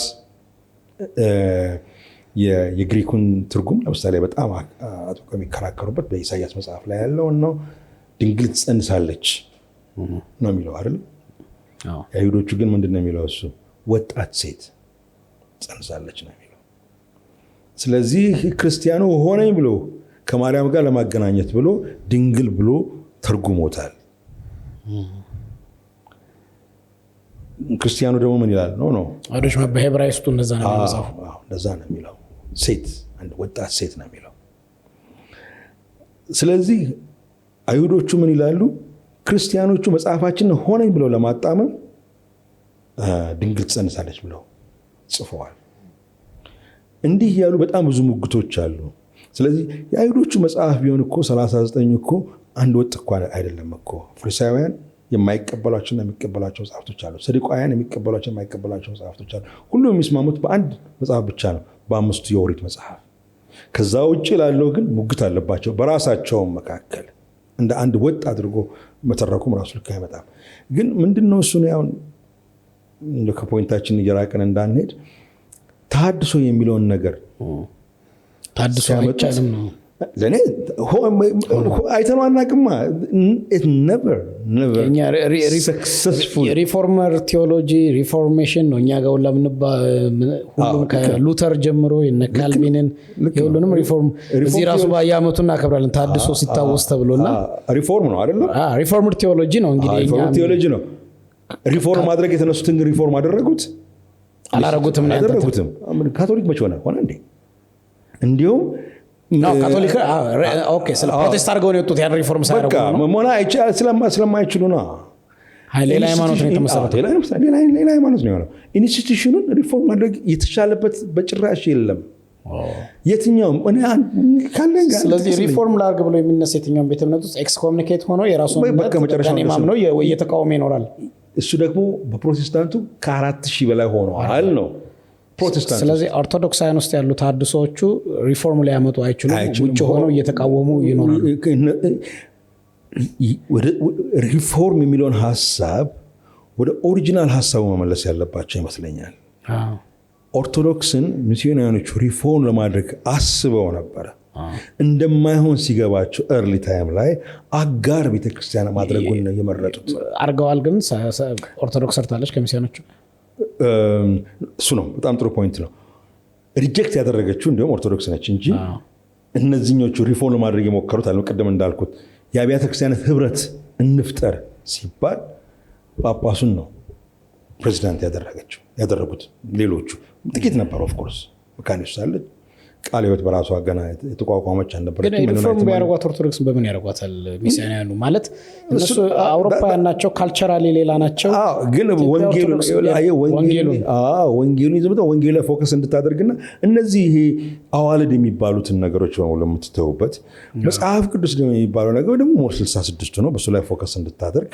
የግሪኩን ትርጉም ለምሳሌ በጣም አጥብቀው የሚከራከሩበት በኢሳያስ መጽሐፍ ላይ ያለው ነው። ድንግል ትጸንሳለች ነው የሚለው አይደል? የአይሁዶቹ ግን ምንድን ነው የሚለው? እሱ ወጣት ሴት ጸንሳለች ነው የሚለው። ስለዚህ ክርስቲያኑ ሆነኝ ብሎ ከማርያም ጋር ለማገናኘት ብሎ ድንግል ብሎ ተርጉሞታል። ክርስቲያኑ ደግሞ ምን ይላል? ነው አይሁዶች በዕብራይስጡ እንደዛ ነው የሚለው። እንደዛ ነው የሚለው። ሴት አንድ ወጣት ሴት ነው የሚለው። ስለዚህ አይሁዶቹ ምን ይላሉ? ክርስቲያኖቹ መጽሐፋችንን ሆነኝ ብለው ለማጣመም ድንግል ትጸንሳለች ብለው ጽፈዋል። እንዲህ ያሉ በጣም ብዙ ሙግቶች አሉ። ስለዚህ የአይሁዶቹ መጽሐፍ ቢሆን እኮ 39 እኮ አንድ ወጥ እኮ አይደለም እኮ። ፈሪሳውያን የማይቀበሏቸውና የሚቀበሏቸው መጽሐፍቶች አሉ። ሰዱቃውያን የሚቀበሏቸው የማይቀበሏቸው መጽሐፍቶች አሉ። ሁሉም የሚስማሙት በአንድ መጽሐፍ ብቻ ነው፣ በአምስቱ የኦሪት መጽሐፍ። ከዛ ውጭ ላለው ግን ሙግት አለባቸው በራሳቸውም መካከል። እንደ አንድ ወጥ አድርጎ መተረኩም ራሱ ልክ አይመጣም። ግን ምንድነው እሱ ነው አሁን ከፖይንታችን እየራቀን እንዳንሄድ ተሐድሶ የሚለውን ነገር ተሐድሶ አይቻልም ነው ለኔ አይተነው አናውቅማ። ሪፎርመር ቲዮሎጂ ሪፎርሜሽን ነው እኛ ጋር ሁሉም ከሉተር ጀምሮ የነ ካልቪንን የሁሉንም ሪፎርም እዚህ ራሱ በየዓመቱ እናከብራለን ተሐድሶ ሲታወስ ተብሎና ሪፎርም ነው አይደል? ሪፎርመር ቲዮሎጂ ነው እንግዲህ ሪፎርም ቲዮሎጂ ነው። ሪፎርም ማድረግ የተነሱትን ሪፎርም አደረጉት አላረጉትም? ካቶሊክ መቼ ሆነ እንዴ? እንዲሁም ካቶሊክ ኦኬ ስለ ፕሮቴስታንት አድርገው ነው የወጡት። ያን ሪፎርም ሳይረጉ ነው ሞና ስለማይችሉ ነው። ሌላ ሃይማኖት ነው የተመሰረተው። ሌላ ሃይማኖት ነው የሆነው። ኢንስቲትዩሽኑን ሪፎርም ማድረግ የተቻለበት በጭራሽ የለም የትኛውም። ስለዚህ ሪፎርም ላድርግ ብሎ የሚነሳ የትኛውም ቤተ እምነት ውስጥ ኤክስኮሙኒኬት ሆኖ የራሱን ማምነው እየተቃወመ ይኖራል። እሱ ደግሞ በፕሮቴስታንቱ ከ4000 በላይ ሆነዋል ነው ፕሮቴስታንት። ስለዚህ ኦርቶዶክሳውያን ውስጥ ያሉ ተሐድሶዎቹ ሪፎርም ሊያመጡ አይችሉም፣ ውጭ ሆነው እየተቃወሙ ይኖራሉ። ሪፎርም የሚለውን ሀሳብ ወደ ኦሪጂናል ሀሳቡ መመለስ ያለባቸው ይመስለኛል። ኦርቶዶክስን ሚስዮናውያኖቹ ሪፎርም ለማድረግ አስበው ነበረ። እንደማይሆን ሲገባቸው ኤርሊ ታይም ላይ አጋር ቤተክርስቲያን ማድረጉን ነው የመረጡት። አርገዋል። ግን ኦርቶዶክስ ሰርታለች ከሚስዮኖቹ። እሱ ነው በጣም ጥሩ ፖይንት ነው። ሪጀክት ያደረገችው እንዲሁም ኦርቶዶክስ ነች እንጂ እነዚህኞቹ ሪፎርም ለማድረግ የሞከሩት አለ። ቀደም እንዳልኩት የአብያተ ክርስቲያናት ህብረት እንፍጠር ሲባል ጳጳሱን ነው ፕሬዚዳንት ያደረጉት። ሌሎቹ ጥቂት ነበር። ኦፍኮርስ መካኒስ አለ ቃለ ሕይወት በራሷ ገና የተቋቋመች አልነበረች። ግን ሪፎርም ቢያደርጓት ኦርቶዶክስ በምን ያደርጓታል? ሚስዮናውያኑ ማለት እነሱ አውሮፓውያን ናቸው፣ ካልቸራሊ ሌላ ናቸው። ግን ወንጌሉን ይዘው ወንጌል ላይ ፎከስ እንድታደርግና እነዚህ ይሄ አዋልድ የሚባሉትን ነገሮች በሙሉ የምትተውበት መጽሐፍ ቅዱስ የሚባለው ነገር ደግሞ ሞር 66 ነው፣ በሱ ላይ ፎከስ እንድታደርግ።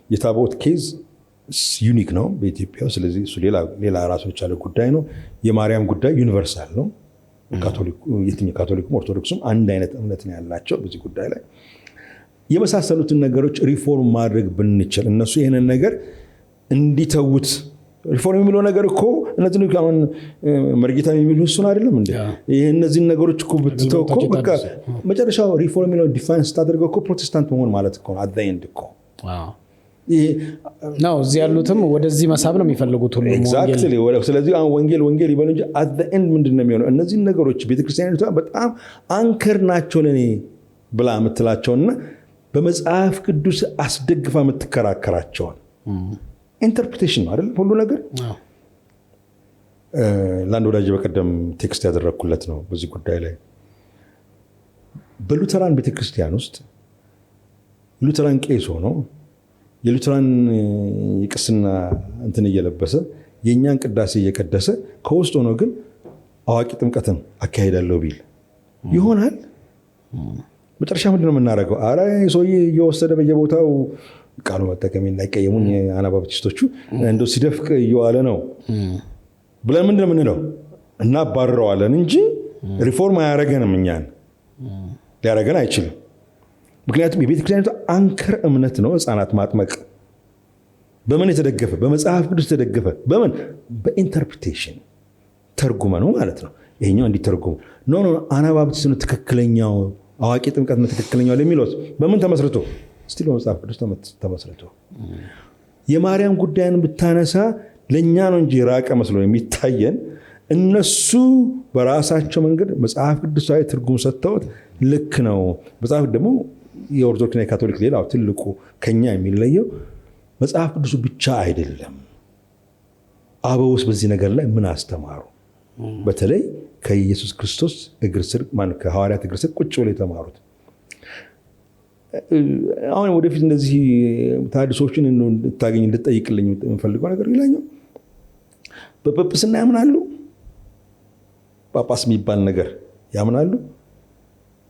የታቦት ኬዝ ዩኒክ ነው በኢትዮጵያ። ስለዚህ እሱ ሌላ ራሱ የቻለ ጉዳይ ነው። የማርያም ጉዳይ ዩኒቨርሳል ነው። የትኛው ካቶሊኩም ኦርቶዶክሱም አንድ አይነት እምነት ነው ያላቸው በዚህ ጉዳይ ላይ። የመሳሰሉትን ነገሮች ሪፎርም ማድረግ ብንችል እነሱ ይህንን ነገር እንዲተውት። ሪፎርም የሚለው ነገር እኮ እነዚህ መርጌታ የሚሉ እሱን አይደለም እንዴ? እነዚህን ነገሮች እኮ ብትተው እኮ በቃ መጨረሻው ሪፎርም የሚለው ዲፋይን ስታደርገው እኮ ፕሮቴስታንት መሆን ማለት እኮ አት ዘ ኤንድ እኮ ነው እዚህ ያሉትም ወደዚህ መሳብ ነው የሚፈልጉት ሁሉ ኤግዛክትሊ። ስለዚህ አሁን ወንጌል ይበሉ እንጂ at the end ምንድን ነው የሚሆነው? እነዚህ ነገሮች ቤተክርስቲያኒቷ በጣም አንከር ናቸው ለኔ ብላ የምትላቸውና በመጽሐፍ ቅዱስ አስደግፋ የምትከራከራቸውን ኢንተርፕሬቴሽን ነው አይደል ሁሉ ነገር። ለአንድ ወዳጅ በቀደም ቴክስት ያደረግኩለት ነው በዚህ ጉዳይ ላይ። በሉተራን ቤተክርስቲያን ውስጥ ሉተራን ቄስ ሆኖ የሉተራን የቅስና እንትን እየለበሰ የእኛን ቅዳሴ እየቀደሰ ከውስጥ ሆኖ ግን አዋቂ ጥምቀትን አካሄዳለሁ ቢል ይሆናል? መጨረሻ ምንድን ነው የምናደርገው? አረ ሰውዬ እየወሰደ በየቦታው ቃሉ መጠቀም እንዳይቀየሙኝ አናባብቲስቶቹ እንደው ሲደፍቅ እየዋለ ነው ብለን ምንድን ነው የምንለው? እናባርረዋለን እንጂ ሪፎርም አያረገንም፣ እኛን ሊያረገን አይችልም። ምክንያቱም የቤተክርስቲያኒቷ አንከር እምነት ነው ህፃናት ማጥመቅ። በምን የተደገፈ? በመጽሐፍ ቅዱስ የተደገፈ። በምን? በኢንተርፕሬቴሽን ተርጉመ ነው ማለት ነው። ይሄኛው እንዲተርጉሙ ኖ አናባብቲስት ነው ትክክለኛው፣ አዋቂ ጥምቀት ነው ትክክለኛው ለሚለው በምን ተመስርቶ? እስቲ በመጽሐፍ ቅዱስ ተመስርቶ። የማርያም ጉዳይን ብታነሳ ለእኛ ነው እንጂ ራቀ መስሎ የሚታየን፣ እነሱ በራሳቸው መንገድ መጽሐፍ ቅዱሳዊ ትርጉም ሰጥተውት ልክ ነው። መጽሐፍ ደግሞ የኦርቶዶክስና የካቶሊክ ሌላው ትልቁ ከኛ የሚለየው መጽሐፍ ቅዱሱ ብቻ አይደለም። አበውስ በዚህ ነገር ላይ ምን አስተማሩ? በተለይ ከኢየሱስ ክርስቶስ እግር ስር ከሐዋርያት እግር ስር ቁጭ ብለው የተማሩት። አሁን ወደፊት እንደዚህ ተሐድሶችን እንድታገኝ እንድጠይቅልኝ የምፈልገው ነገር ሌላኛው በጵጵስና ያምናሉ? ጳጳስ የሚባል ነገር ያምናሉ?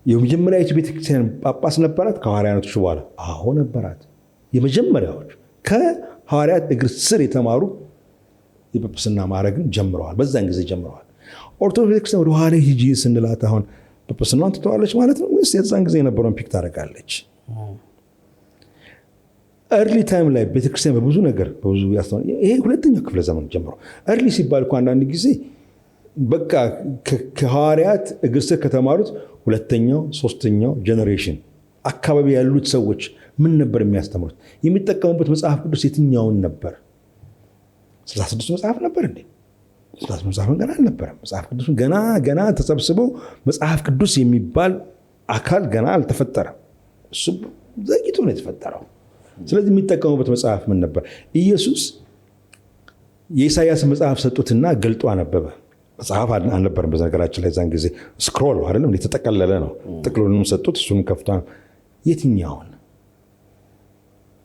የመጀመሪያዊቱ ቤተክርስቲያን ጳጳስ ነበራት ከሐዋርያቶች በኋላ? አዎ ነበራት። የመጀመሪያዎች ከሐዋርያት እግር ስር የተማሩ የጵጵስና ማዕረግን ጀምረዋል። በዛን ጊዜ ጀምረዋል። ኦርቶዶክስ ቤተክርስቲያን ወደ ኋላ ሂጂ ስንላት አሁን ጵጵስናን ትተዋለች ማለት ነው ወይስ የዛን ጊዜ የነበረውን ፒክ ታደርጋለች? ኤርሊ ታይም ላይ ቤተክርስቲያን በብዙ ነገር በብዙ ያስተዋል። ይሄ ሁለተኛው ክፍለ ዘመን ጀምሮ ኤርሊ ሲባል እኮ አንዳንድ ጊዜ በቃ ከሐዋርያት እግር ስር ከተማሩት ሁለተኛው ሶስተኛው ጀኔሬሽን አካባቢ ያሉት ሰዎች ምን ነበር የሚያስተምሩት? የሚጠቀሙበት መጽሐፍ ቅዱስ የትኛውን ነበር? 66 መጽሐፍ ነበር እንዴ? 66 መጽሐፍ ገና አልነበረም። መጽሐፍ ቅዱስ ገና ተሰብስበው መጽሐፍ ቅዱስ የሚባል አካል ገና አልተፈጠረም። እሱ ዘግይቶ ነው የተፈጠረው። ስለዚህ የሚጠቀሙበት መጽሐፍ ምን ነበር? ኢየሱስ የኢሳያስ መጽሐፍ ሰጡትና ገልጦ አነበበ። መጽሐፍ አልነበረም በነገራችን ላይ ዛን ጊዜ ስክሮል አይደለም የተጠቀለለ ነው። ጥቅሉንም ሰጡት፣ እሱንም ከፍታ የትኛውን?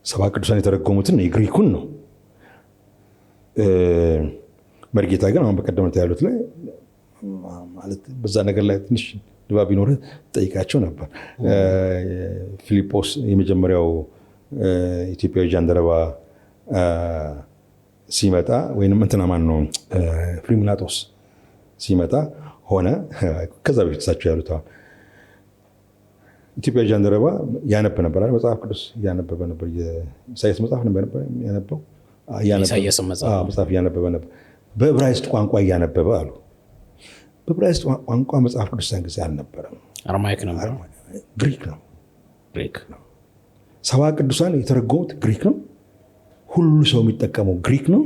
ሰባ ቅዱሳን የተረጎሙትን የግሪኩን ነው። መርጌታ ግን አሁን በቀደምት ያሉት ላይ ማለት በዛ ነገር ላይ ትንሽ ድባብ ቢኖር ጠይቃቸው ነበር። ፊልጶስ የመጀመሪያው ኢትዮጵያዊ ጃንደረባ ሲመጣ ወይንም እንትና ማን ነው ፍሪምናጦስ ሲመጣ ሆነ ከዛ በፊት እሳቸው ያሉት ኢትዮጵያዊ ጃንደረባ ያነብ ነበር አይደል? መጽሐፍ ቅዱስ ያነበበ ነበር። የኢሳያስ መጽሐፍ ነበር ያነበው። መጽሐፍ እያነበበ ነበር። በዕብራይስጥ ቋንቋ እያነበበ አሉ። በዕብራይስጥ ቋንቋ መጽሐፍ ቅዱስ ያን ጊዜ አልነበረም። አርማይክ ነበር። ግሪክ ነው። ሰባ ቅዱሳን የተረጎሙት ግሪክ ነው። ሁሉ ሰው የሚጠቀመው ግሪክ ነው።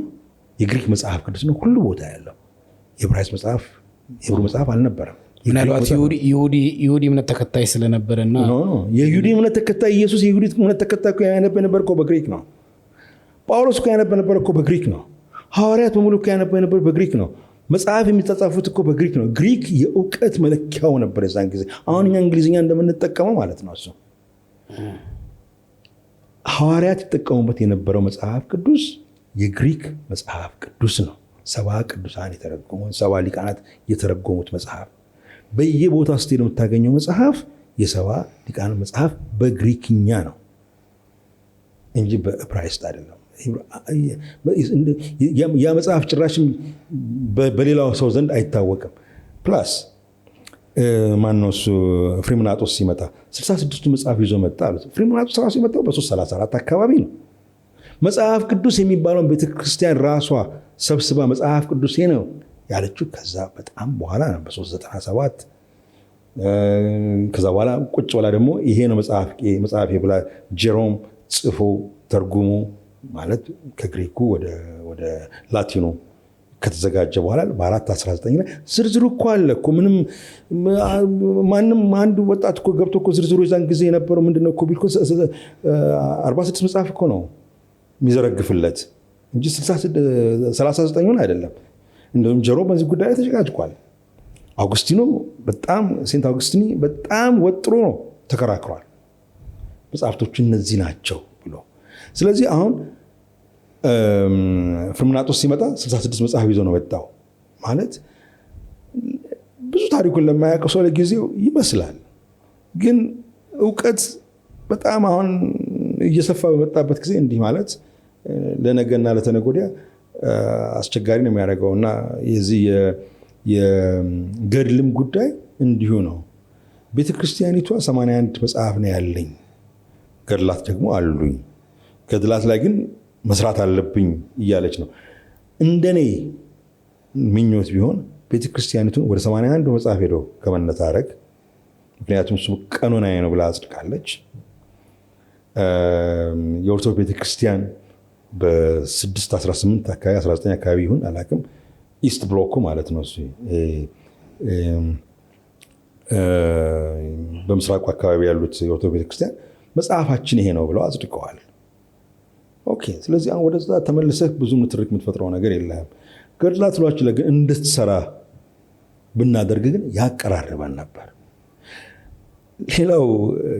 የግሪክ መጽሐፍ ቅዱስ ነው ሁሉ ቦታ ያለው። የዕብራይስጥ መጽሐፍ የዕብሩ መጽሐፍ አልነበረም። ምናልባት ይሁዲ እምነት ተከታይ ስለነበረና የይሁዲ እምነት ተከታይ ኢየሱስ የይሁዲ እምነት ተከታይ ያነበ ነበር እኮ በግሪክ ነው። ጳውሎስ እኮ ያነበ ነበር እኮ በግሪክ ነው። ሐዋርያት በሙሉ እኮ ያነበ ነበር በግሪክ ነው። መጽሐፍ የሚጻፉት እኮ በግሪክ ነው። ግሪክ የእውቀት መለኪያው ነበር የዛን ጊዜ። አሁን እኛ እንግሊዝኛ እንደምንጠቀመው ማለት ነው። እሱ ሐዋርያት ይጠቀሙበት የነበረው መጽሐፍ ቅዱስ የግሪክ መጽሐፍ ቅዱስ ነው። ሰባ ቅዱሳን የተረጎሙት፣ ሰባ ሊቃናት የተረጎሙት መጽሐፍ በየቦታ ስትሄድ የምታገኘው መጽሐፍ የሰባ ሊቃናት መጽሐፍ በግሪክኛ ነው እንጂ በዕብራይስጥ አይደለም። ያ መጽሐፍ ጭራሽም በሌላው ሰው ዘንድ አይታወቅም። ፕላስ ማነው እሱ ፍሪምናጦስ ሲመጣ 66ቱ መጽሐፍ ይዞ መጣ አሉት። ፍሪምናጦስ ራሱ የመጣው በ334 አካባቢ ነው። መጽሐፍ ቅዱስ የሚባለውን ቤተክርስቲያን ራሷ ሰብስባ መጽሐፍ ቅዱስ ነው ያለችው ከዛ በጣም በኋላ ነው፣ በ397 ከዛ በኋላ ቁጭ ብላ ደግሞ ይሄ ነው መጽሐፍ ብላ ጄሮም ጽፎ ተርጉሞ ማለት ከግሪኩ ወደ ላቲኖ ከተዘጋጀ በኋላ በ419 ላይ ዝርዝሩ እኮ አለ እኮ ምንም ማንም አንድ ወጣት እኮ ገብቶ እኮ ዝርዝሩ የዛን ጊዜ የነበረው ምንድነው እኮ ቢልኮ 46 መጽሐፍ እኮ ነው የሚዘረግፍለት እንጂ 39ን አይደለም። እንደውም ጀሮ በዚህ ጉዳይ ላይ ተጨቃጭቋል። ሴንት አውግስቲኒ በጣም ወጥሮ ነው ተከራክሯል። መጽሐፍቶቹ እነዚህ ናቸው ብሎ ስለዚህ አሁን ፍርምናጦስ ሲመጣ 66 መጽሐፍ ይዞ ነው ወጣው ማለት ብዙ ታሪኩን ለማያውቀው ሰው ለጊዜው ይመስላል። ግን እውቀት በጣም አሁን እየሰፋ በመጣበት ጊዜ እንዲህ ማለት ለነገና ለተነገ ወዲያ አስቸጋሪ ነው የሚያደርገውና የዚህ የገድልም ጉዳይ እንዲሁ ነው። ቤተክርስቲያኒቷ 81 መጽሐፍ ነው ያለኝ፣ ገድላት ደግሞ አሉኝ። ገድላት ላይ ግን መስራት አለብኝ እያለች ነው። እንደኔ ምኞት ቢሆን ቤተክርስቲያኒቱን ወደ 81 መጽሐፍ ሄዶ ከመነታረግ ምክንያቱም እሱ ቀኖናዬ ነው ብላ አጽድቃለች። የኦርቶዶክስ ቤተክርስቲያን በ618 አካባቢ 19 አካባቢ ይሁን አላውቅም፣ ኢስት ብሎኩ ማለት ነው እሱ በምስራቁ አካባቢ ያሉት የኦርቶዶክስ ቤተክርስቲያን መጽሐፋችን ይሄ ነው ብለው አጽድቀዋል። ኦኬ። ስለዚህ አሁን ወደዛ ተመልሰህ ብዙ ምትርክ የምትፈጥረው ነገር የለም። ገድላት ሏችን ግን እንድትሰራ ብናደርግ ግን ያቀራርበን ነበር። ሌላው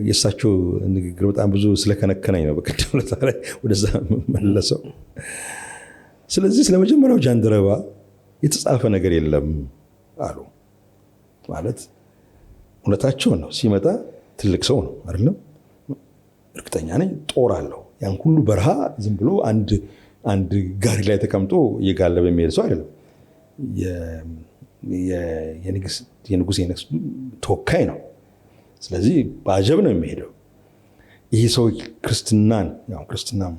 የእሳቸው ንግግር በጣም ብዙ ስለከነከነኝ ነው በቅድም ዕለት ላይ ወደዛ መለሰው። ስለዚህ ስለመጀመሪያው ጃንደረባ የተጻፈ ነገር የለም አሉ። ማለት እውነታቸውን ነው። ሲመጣ ትልቅ ሰው ነው አይደለም፣ እርግጠኛ ነኝ ጦር አለው። ያን ሁሉ በረሃ ዝም ብሎ አንድ ጋሪ ላይ ተቀምጦ እየጋለበ የሚሄድ ሰው አይደለም። የንጉሥ ተወካይ ነው። ስለዚህ በአጀብ ነው የሚሄደው። ይህ ሰው ክርስትና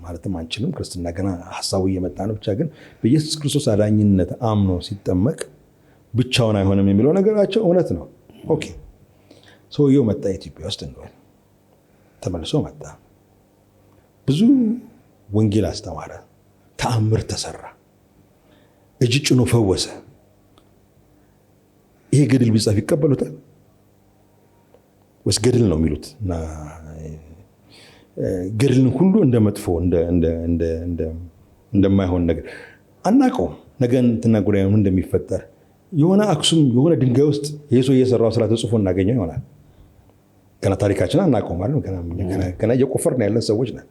ማለትም አንችልም፣ ክርስትና ገና ሀሳቡ እየመጣ ነው። ብቻ ግን በኢየሱስ ክርስቶስ አዳኝነት አምኖ ሲጠመቅ ብቻውን አይሆንም የሚለው ነገራቸው እውነት ነው። ኦኬ። ሰውየው መጣ፣ ኢትዮጵያ ውስጥ እንደሆነ ተመልሶ መጣ። ብዙ ወንጌል አስተማረ፣ ተአምር ተሰራ፣ እጅ ጭኖ ፈወሰ። ይሄ ገድል ቢጻፍ ይቀበሉታል ወይስ ገድል ነው የሚሉት? እና ገድልን ሁሉ እንደመጥፎ እንደማይሆን ነገር አናውቀውም። ነገን ትናጉዳ እንደሚፈጠር የሆነ አክሱም የሆነ ድንጋይ ውስጥ ይሄ ሰው እየሰራው ስራ ተጽፎ እናገኘው ይሆናል። ገና ታሪካችን አናውቀውም ማለት ነው። ገና እየቆፈርን ያለን ሰዎች ነን።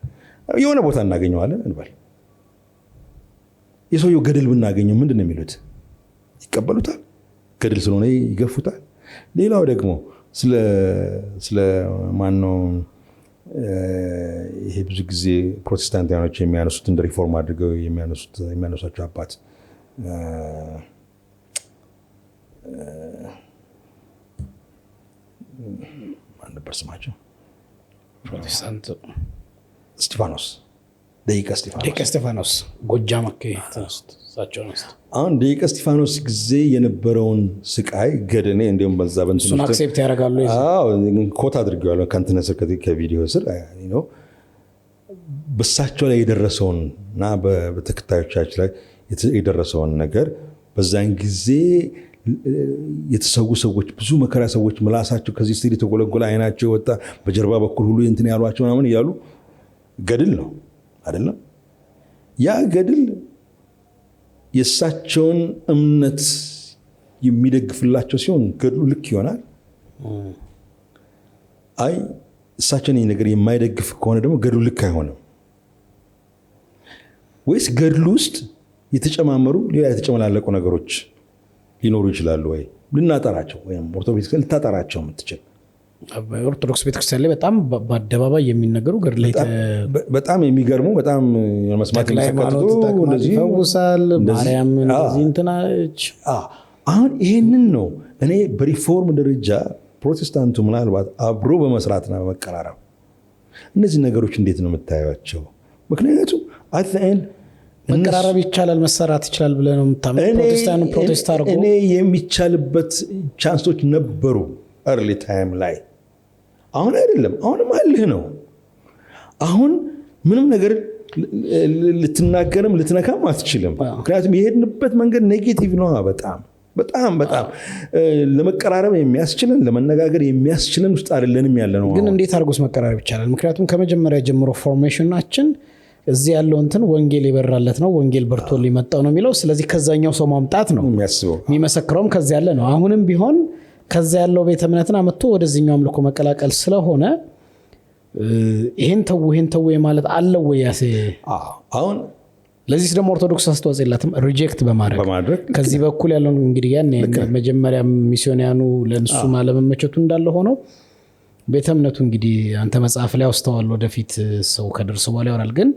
የሆነ ቦታ እናገኘዋለን እንበል። የሰውየው ገድል ብናገኘው ምንድን ነው የሚሉት? ይቀበሉታል? ገድል ስለሆነ ይገፉታል። ሌላው ደግሞ ስለ ማነው ይሄ ብዙ ጊዜ ፕሮቴስታንቲያኖች የሚያነሱት እንደ ሪፎርም አድርገው የሚያነሷቸው አባት ማን ነበር ስማቸው? ፕሮቴስታንት እስጢፋኖስ፣ ደቂቀ እስጢፋኖስ ጎጃም እሳቸው ነው። አሁን ደቂቀ እስጢፋኖስ ጊዜ የነበረውን ስቃይ ገደኔ እንዲሁም በዛ እሱን አክሴፕት ያደርጋሉ። ኮት አድርጌዋለሁ ከእንትን ስር ከቪዲዮ ስር በሳቸው ላይ የደረሰውን እና በተከታዮቻችን ላይ የደረሰውን ነገር በዛን ጊዜ የተሰዉ ሰዎች ብዙ መከራ ሰዎች ምላሳቸው ከዚህ ስር የተጎለጎለ አይናቸው ወጣ በጀርባ በኩል ሁሉ እንትን ያሏቸው ምናምን እያሉ ገድል ነው አይደለም። ያ ገድል የእሳቸውን እምነት የሚደግፍላቸው ሲሆን ገድሉ ልክ ይሆናል። አይ እሳቸውን ይህ ነገር የማይደግፍ ከሆነ ደግሞ ገድሉ ልክ አይሆንም። ወይስ ገድሉ ውስጥ የተጨማመሩ ሌላ የተጨመላለቁ ነገሮች ሊኖሩ ይችላሉ ወይ ልናጠራቸው ወይም ኦርቶዶክስ ልታጠራቸው የምትችል? ኦርቶዶክስ ቤተክርስቲያን ላይ በጣም በአደባባይ የሚነገሩ ገድል በጣም የሚገርሙ በጣም መስማት ይፈውሳል፣ ማርያም እንደዚህ እንትናች። አሁን ይሄንን ነው እኔ በሪፎርም ደረጃ ፕሮቴስታንቱ ምናልባት አብሮ በመስራትና በመቀራረብ እነዚህ ነገሮች እንዴት ነው የምታዩቸው? ምክንያቱም መቀራረብ ይቻላል፣ መሰራት ይችላል ብለህ ነው የምታምነው? ፕሮቴስት አድርጎ እኔ የሚቻልበት ቻንሶች ነበሩ early time ላይ። አሁን አይደለም፣ አሁንም አልህ ነው። አሁን ምንም ነገር ልትናገርም ልትነካም አትችልም። ምክንያቱም የሄድንበት መንገድ ኔጌቲቭ ነው። በጣም ለመቀራረብ የሚያስችለን ለመነጋገር የሚያስችለን ውስጥ አይደለንም ያለ ነው። ግን እንዴት አድርጎስ መቀራረብ ይቻላል? ምክንያቱም ከመጀመሪያ ጀምሮ ፎርሜሽናችን እዚህ ያለው እንትን ወንጌል የበራለት ነው፣ ወንጌል በርቶ ሊመጣው ነው የሚለው። ስለዚህ ከዛኛው ሰው ማምጣት ነው የሚያስበው፣ የሚመሰክረውም ከዚያ ያለ ነው። አሁንም ቢሆን ከዚያ ያለው ቤተ እምነትን አመጥቶ ወደዚህኛው አምልኮ መቀላቀል ስለሆነ ይሄን ተው ማለት አለው ወይ? አሁን ለዚህ ደግሞ ኦርቶዶክስ አስተዋጽኦ የላትም ሪጀክት በማድረግ ከዚህ በኩል ያለው እንግዲህ ያን መጀመሪያ ሚስዮናውያኑ ለእነሱ ማለመመቸቱ እንዳለ ሆነው ቤተ እምነቱ እንግዲህ አንተ መጽሐፍ ላይ አውስተዋል፣ ወደፊት ሰው ከደርሰ በኋላ ያወራል። ግን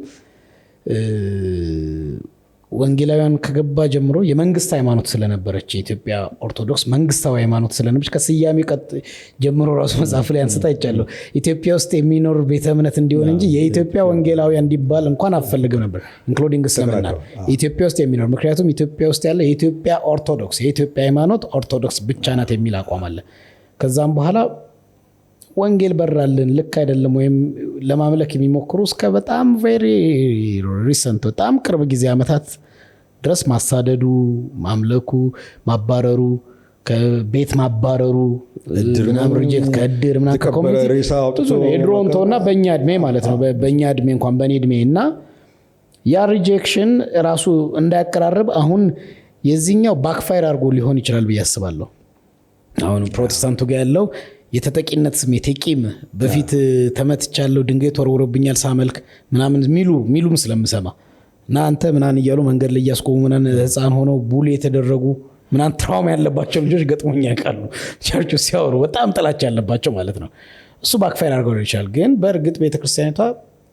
ወንጌላውያን ከገባ ጀምሮ የመንግስት ሃይማኖት ስለነበረች የኢትዮጵያ ኦርቶዶክስ መንግስታዊ ሃይማኖት ስለነበረች ከስያሜ ጀምሮ ራሱ መጽሐፍ ላይ አንስታ ይቻለሁ ኢትዮጵያ ውስጥ የሚኖር ቤተ እምነት እንዲሆን እንጂ የኢትዮጵያ ወንጌላውያን እንዲባል እንኳን አፈልግም ነበር፣ ኢንክሉዲንግ እስልምና ኢትዮጵያ ውስጥ የሚኖር። ምክንያቱም ኢትዮጵያ ውስጥ ያለ የኢትዮጵያ ኦርቶዶክስ የኢትዮጵያ ሃይማኖት ኦርቶዶክስ ብቻ ናት የሚል አቋም አለ። ከዛም በኋላ ወንጌል በራልን ልክ አይደለም ወይም ለማምለክ የሚሞክሩ እስከ በጣም ቬሪ ሪሰንት በጣም ቅርብ ጊዜ ዓመታት ድረስ ማሳደዱ፣ ማምለኩ፣ ማባረሩ፣ ከቤት ማባረሩ፣ ሪጀክት ከእድር የድሮውን ተውና በእኛ እድሜ ማለት ነው በእኛ እድሜ እንኳን በእኔ እድሜ እና ያ ሪጀክሽን ራሱ እንዳያቀራርብ አሁን የዚህኛው ባክፋይር አድርጎ ሊሆን ይችላል ብዬ አስባለሁ። አሁን ፕሮቴስታንቱ ጋር ያለው የተጠቂነት ስሜት የቂም በፊት ተመትቻለሁ ድንጋይ ተወርውሮብኛል ሳመልክ ምናምን ሚሉም ስለምሰማ እና አንተ ምናን እያሉ መንገድ ላይ እያስቆሙ ምናን ህፃን ሆነው ቡል የተደረጉ ምናን ትራውማ ያለባቸው ልጆች ገጥሞኛ ያውቃሉ። ቸርቹ ሲያወሩ በጣም ጥላቻ ያለባቸው ማለት ነው። እሱ ባክፋይር አድርገው ይችላል። ግን በእርግጥ ቤተክርስቲያኒቷ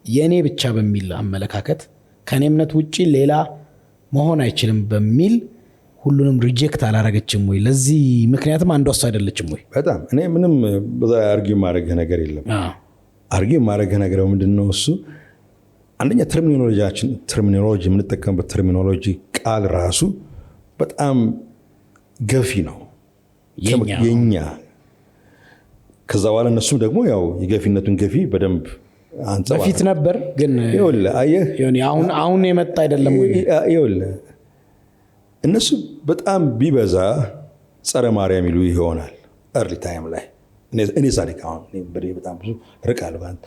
የኔ ብቻ በሚል አመለካከት ከኔ እምነት ውጪ ሌላ መሆን አይችልም በሚል ሁሉንም ሪጀክት አላረገችም ወይ? ለዚህ ምክንያቱም አንዷ እሷ አይደለችም ወይ? በጣም እኔ ምንም በዛ አርጊው ማድረግ ነገር የለም። አርጊው ማድረግ ነገር ምንድነው? እሱ አንደኛ ተርሚኖሎጂ የምንጠቀምበት ተርሚኖሎጂ ቃል ራሱ በጣም ገፊ ነው የኛ። ከዛ በኋላ እነሱም ደግሞ ያው የገፊነቱን ገፊ በደንብ አንጸባረቁ። በፊት ነበር ግን አሁን የመጣ አይደለም ወይ? እነሱ በጣም ቢበዛ ጸረ ማርያም ይሉ ይሆናል እርሊ ታይም ላይ። እኔ ሳዲቅ አሁን በጣም ብዙ ርቃል ባንት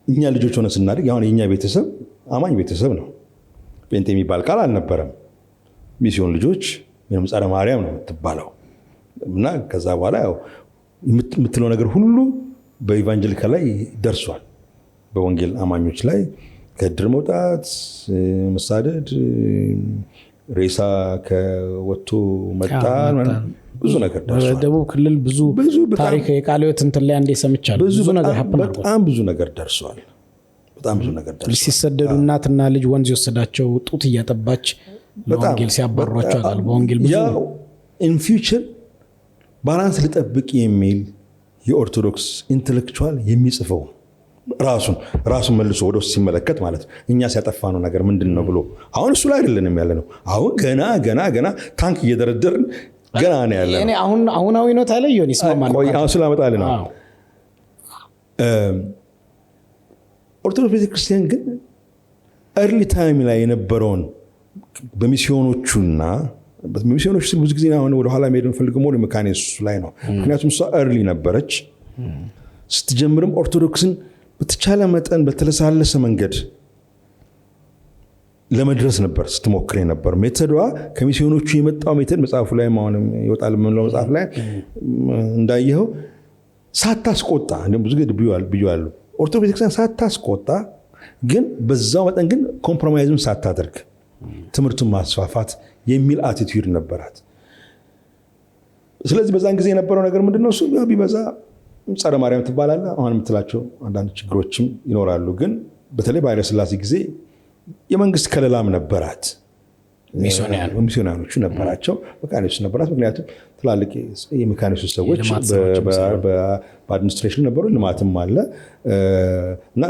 እኛ ልጆች ሆነ ስናድግ አሁን የኛ ቤተሰብ አማኝ ቤተሰብ ነው። ጴንጤ የሚባል ቃል አልነበረም። ሚስዮን ልጆች ወይም ጸረ ማርያም ነው የምትባለው እና ከዛ በኋላ ያው የምትለው ነገር ሁሉ በኢቫንጀሊካል ላይ ደርሷል። በወንጌል አማኞች ላይ ከእድር መውጣት፣ መሳደድ፣ ሬሳ ከወጥቶ መጣል ብዙ ነገር ደርሷል። ደቡብ ክልል ብዙ ታሪክ የቃልዮት እንትን ላይ አንዴ ሰምቻለሁ። ብዙ ነገር በጣም ብዙ ነገር ደርሷል። በጣም ብዙ ነገር ደርሷል። ሲሰደዱ እናትና ልጅ ወንዝ የወሰዳቸው ጡት እያጠባች ለወንጌል ሲያባሯቸው አቃል በወንጌል ብዙ ኢን ፊውቸር ባላንስ ልጠብቅ የሚል የኦርቶዶክስ ኢንተሌክቹዋል የሚጽፈው ራሱን መልሶ ወደ ውስጥ ሲመለከት ማለት ነው። እኛ ሲያጠፋነው ነገር ምንድን ነው ብሎ አሁን እሱ ላይ አይደለንም ያለ ነው። አሁን ገና ታንክ እየደረደርን ገና ነው ያለ ነው። አሁናዊ ነው ታለ ይሆን ይስማማል። አሁን ስላመጣልህ ነው። ኦርቶዶክስ ቤተክርስቲያን ግን እርሊ ታይም ላይ የነበረውን በሚስዮኖቹና ሚስዮኖች ብዙ ጊዜ አሁን ወደ ኋላ መሄድ እንፈልገው ወደ መካኒሱ ላይ ነው። ምክንያቱም እሷ እርሊ ነበረች። ስትጀምርም ኦርቶዶክስን በተቻለ መጠን በተለሳለሰ መንገድ ለመድረስ ነበር ስትሞክር ነበር። ሜተዷ ከሚስዮኖቹ የመጣው ሜተድ መጽሐፉ ላይ ማውንም ይወጣል ምንለው መጽሐፍ ላይ እንዳየኸው ሳታስቆጣ እንደም ብዙ ግድ ብዩአሉ ኦርቶዶክስ ቤተክርስቲያን ሳታስቆጣ ግን በዛው መጠን ግን ኮምፕሮማይዝም ሳታደርግ ትምህርቱን ማስፋፋት የሚል አቲቲዩድ ነበራት። ስለዚህ በዛን ጊዜ የነበረው ነገር ምንድነው? እሱ ቢበዛ ጸረ ማርያም ትባላለህ። አሁን የምትላቸው አንዳንድ ችግሮችም ይኖራሉ። ግን በተለይ በኃይለ ሥላሴ ጊዜ የመንግስት ከለላም ነበራት። ሚስዮናኖቹ ነበራቸው፣ መካኒሱ ነበራት። ምክንያቱም ትላልቅ የመካኒሱ ሰዎች በአድሚኒስትሬሽን ነበሩ፣ ልማትም አለ እና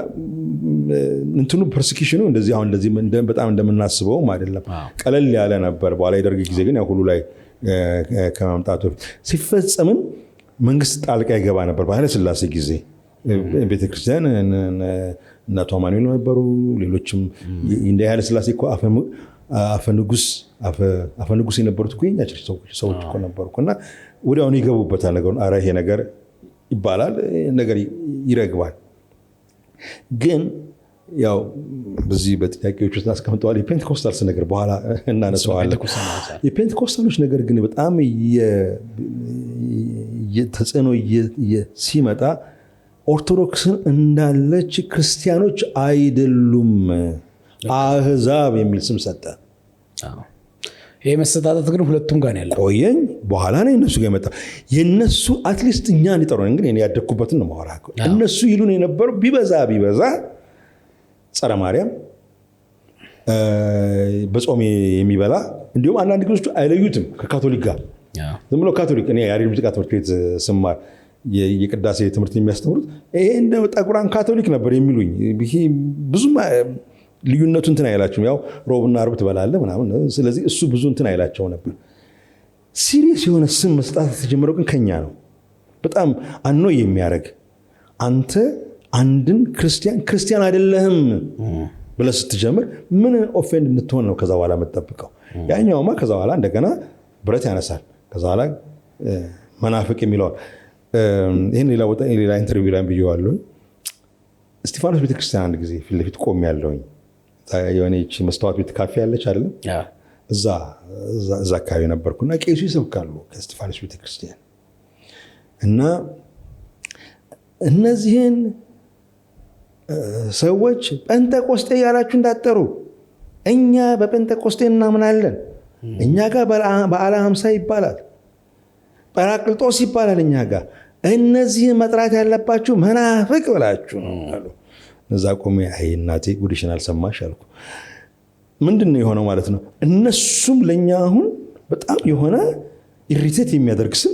እንትኑ ፐርሲኪሽኑ እንደዚህ አሁን እንደዚህ በጣም እንደምናስበውም አይደለም፣ ቀለል ያለ ነበር። በኋላ የደርግ ጊዜ ግን ያው ሁሉ ላይ ከማምጣቱ ሲፈጸምም መንግስት ጣልቃ ይገባ ነበር በኃይለ ሥላሴ ጊዜ። ቤተክርስቲያን እናቷ ማኑኤል ነበሩ። ሌሎችም እንደ ኃይለ ሥላሴ እኮ አፈ ንጉስ የነበሩት እኮ የኛ ሰዎች እኮ ነበሩ እና ወዲያውኑ ይገቡበታል ነገሩን። ኧረ ይሄ ነገር ይባላል፣ ነገር ይረግባል። ግን ያው በዚህ በጥያቄዎች ውስጥ አስቀምጠዋል። የፔንቴኮስታልስ ነገር በኋላ እናነሳዋለን። የፔንቴኮስታሎች ነገር ግን በጣም ተጽዕኖ ሲመጣ ኦርቶዶክስን እንዳለች ክርስቲያኖች አይደሉም አህዛብ የሚል ስም ሰጠ። ይሄ መሰጣጣት ግን ሁለቱም ጋር ያለው ቆየኝ። በኋላ ነው እነሱ ጋር መጣ። የነሱ አትሊስት እኛን ይጠሩን እንግዲህ እኔ ያደግኩበትን ነው ማወራ። እነሱ ይሉን የነበረው ቢበዛ ጸረ ማርያም በጾም የሚበላ እንዲሁም አንዳንድ ጊዜዎች አይለዩትም ከካቶሊክ ጋር ዝም ብሎ ካቶሊክ። እኔ ያሬድ ሙዚቃ ትምህርት ቤት ስማር የቅዳሴ ትምህርት የሚያስተምሩት ይሄ እንደ ጠጉራም ካቶሊክ ነበር የሚሉኝ። ይሄ ብዙም ልዩነቱ እንትን አይላቸውም። ያው ሮብና አርብ ትበላለህ ምናምን። ስለዚህ እሱ ብዙ እንትን አይላቸው ነበር። ሲሪየስ የሆነ ስም መስጣት የተጀመረው ግን ከኛ ነው። በጣም አኖ የሚያደርግ አንተ አንድን ክርስቲያን አይደለህም ብለህ ስትጀምር ምን ኦፌንድ እንድትሆን ነው ከዛ በኋላ የምትጠብቀው? ያኛውማ ከዛ በኋላ እንደገና ብረት ያነሳል። ከዛ በኋላ መናፍቅ የሚለዋል። ይህን ሌላ ኢንተርቪው ላይ ብየዋለሁ። እስጢፋኖስ ቤተክርስቲያን አንድ ጊዜ ፊት ለፊት ቆሜ ያለሁኝ የሆነች መስተዋት ቤት ካፌ ያለች አይደለም፣ እዛ አካባቢ ነበርኩና ቄሱ ይሰብካሉ ከእስጢፋኖስ ቤተክርስቲያን እና እነዚህን ሰዎች ጴንጤቆስጤ ያላችሁ እንዳጠሩ፣ እኛ በጴንጤቆስጤ እናምናለን። እኛ ጋር በዓለ ሃምሳ ይባላል፣ ጰራቅሊጦስ ይባላል እኛ ጋር። እነዚህን መጥራት ያለባችሁ መናፍቅ ብላችሁ ነው አሉ። እዛ ቆሜ አይ እናቴ ጉድሽን አልሰማሽ አልኩ። ምንድን ነው የሆነው ማለት ነው? እነሱም ለእኛ አሁን በጣም የሆነ ኢሪቴት የሚያደርግ ስም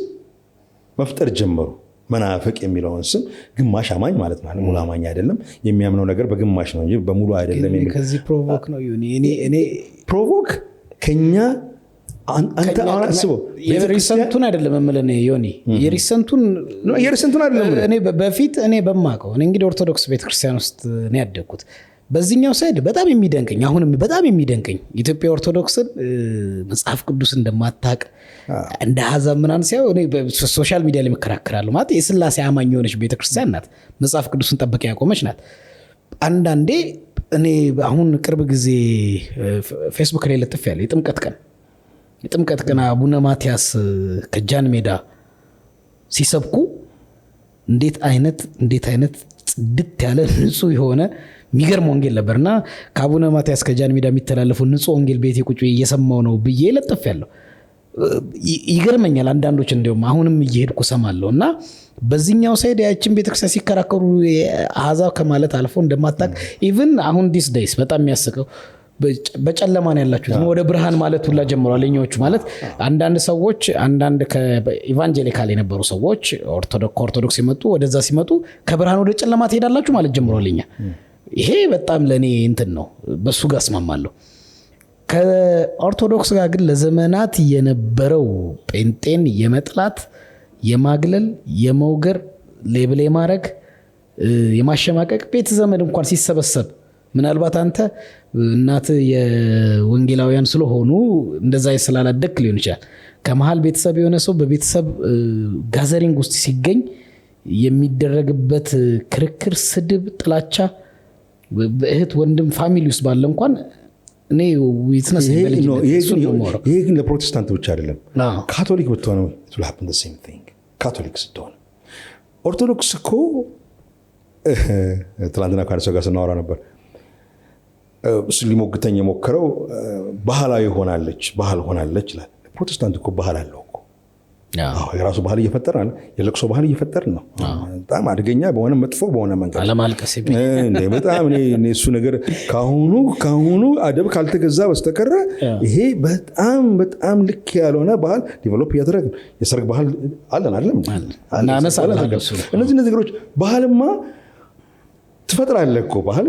መፍጠር ጀመሩ። መናፍቅ የሚለውን ስም ግማሽ አማኝ ማለት ነው። ሙሉ አማኝ አይደለም፣ የሚያምነው ነገር በግማሽ ነው እንጂ በሙሉ አይደለም። ከዚህ ፕሮቮክ ነው እኔ ፕሮቮክ ከኛ አንተ አሁን አስበው የሪሰንቱን አይደለም የምልህ ዮኒ፣ የሪሰንቱን አይደለም እኔ በፊት እኔ በማውቀው እኔ እንግዲህ ኦርቶዶክስ ቤተክርስቲያን ውስጥ ነው ያደግኩት። በዚህኛው ሳይድ በጣም የሚደንቀኝ አሁንም በጣም የሚደንቀኝ ኢትዮጵያ ኦርቶዶክስን መጽሐፍ ቅዱስ እንደማታውቅ እንደ አሕዛብ ምናምን ሲያዩ እኔ በሶሻል ሚዲያ ላይ መከራከራለሁ። ማለት የሥላሴ አማኝ የሆነች ቤተክርስቲያን ናት፣ መጽሐፍ ቅዱስን ጠብቃ ያቆመች ናት። አንዳንዴ እኔ አሁን ቅርብ ጊዜ ፌስቡክ ላይ ለጥፍ ያለ የጥምቀት ቀን አቡነ ማትያስ ከጃን ሜዳ ሲሰብኩ እንዴት አይነት ጽድት ያለ ንጹህ የሆነ የሚገርም ወንጌል ነበርና ከአቡነ ማትያስ ከጃን ሜዳ የሚተላለፈው ንጹህ ወንጌል ቤቴ ቁጭ እየሰማው ነው ብዬ ለጥፍ ያለው ይገርመኛል። አንዳንዶች እንዲሁም አሁንም እየሄድኩ ሰማለሁ እና በዚህኛው ሳይድ ያችን ቤተክርስቲያን ሲከራከሩ አሕዛብ ከማለት አልፎ እንደማታውቅ ኢቭን አሁን ዲስ ዴይስ በጣም የሚያስቀው በጨለማ ነው ያላችሁት ወደ ብርሃን ማለት ሁላ ጀምሯል። እኛዎቹ ማለት አንዳንድ ሰዎች አንዳንድ ከኢቫንጀሊካል የነበሩ ሰዎች ኦርቶዶክስ የመጡ ወደዛ ሲመጡ ከብርሃን ወደ ጨለማ ትሄዳላችሁ ማለት ጀምሯል። እኛ ይሄ በጣም ለእኔ እንትን ነው፣ በሱ ጋር እስማማለሁ። ከኦርቶዶክስ ጋር ግን ለዘመናት የነበረው ጴንጤን የመጥላት የማግለል የመውገር ሌብል የማድረግ የማሸማቀቅ ቤተ ዘመድ እንኳን ሲሰበሰብ ምናልባት አንተ እናት የወንጌላውያን ስለሆኑ እንደዛ ስላላደክ ሊሆን ይችላል። ከመሃል ቤተሰብ የሆነ ሰው በቤተሰብ ጋዘሪንግ ውስጥ ሲገኝ የሚደረግበት ክርክር፣ ስድብ፣ ጥላቻ በእህት ወንድም ፋሚሊ ውስጥ ባለ እንኳን እኔ ዊትነስ ይሄ ግን ለፕሮቴስታንት ብቻ አይደለም። ካቶሊክ ብትሆነ ካቶሊክ ስትሆነ ኦርቶዶክስ እኮ ትላንትና ከአንድ ሰው ጋር ስናወራ ነበር። እሱ ሊሞግተኝ የሞከረው ባህላዊ ሆናለች ይላል። ፕሮቴስታንት እኮ ባህል አለው እኮ የራሱ ባህል እየፈጠርን አለ። የለቅሶ ባህል እየፈጠርን ነው። በጣም አደገኛ በሆነ መጥፎ በሆነ መንገድ አለማልቀስ በጣም እሱ ነገር ካሁኑ አደብ ካልተገዛ በስተቀረ ይሄ በጣም ልክ ያልሆነ ባህል ዲቨሎፕ እያደረግን የሰርግ ባህል አለን አይደለም። እነዚህ ነገሮች ባህልማ ትፈጥራለህ እኮ ባህል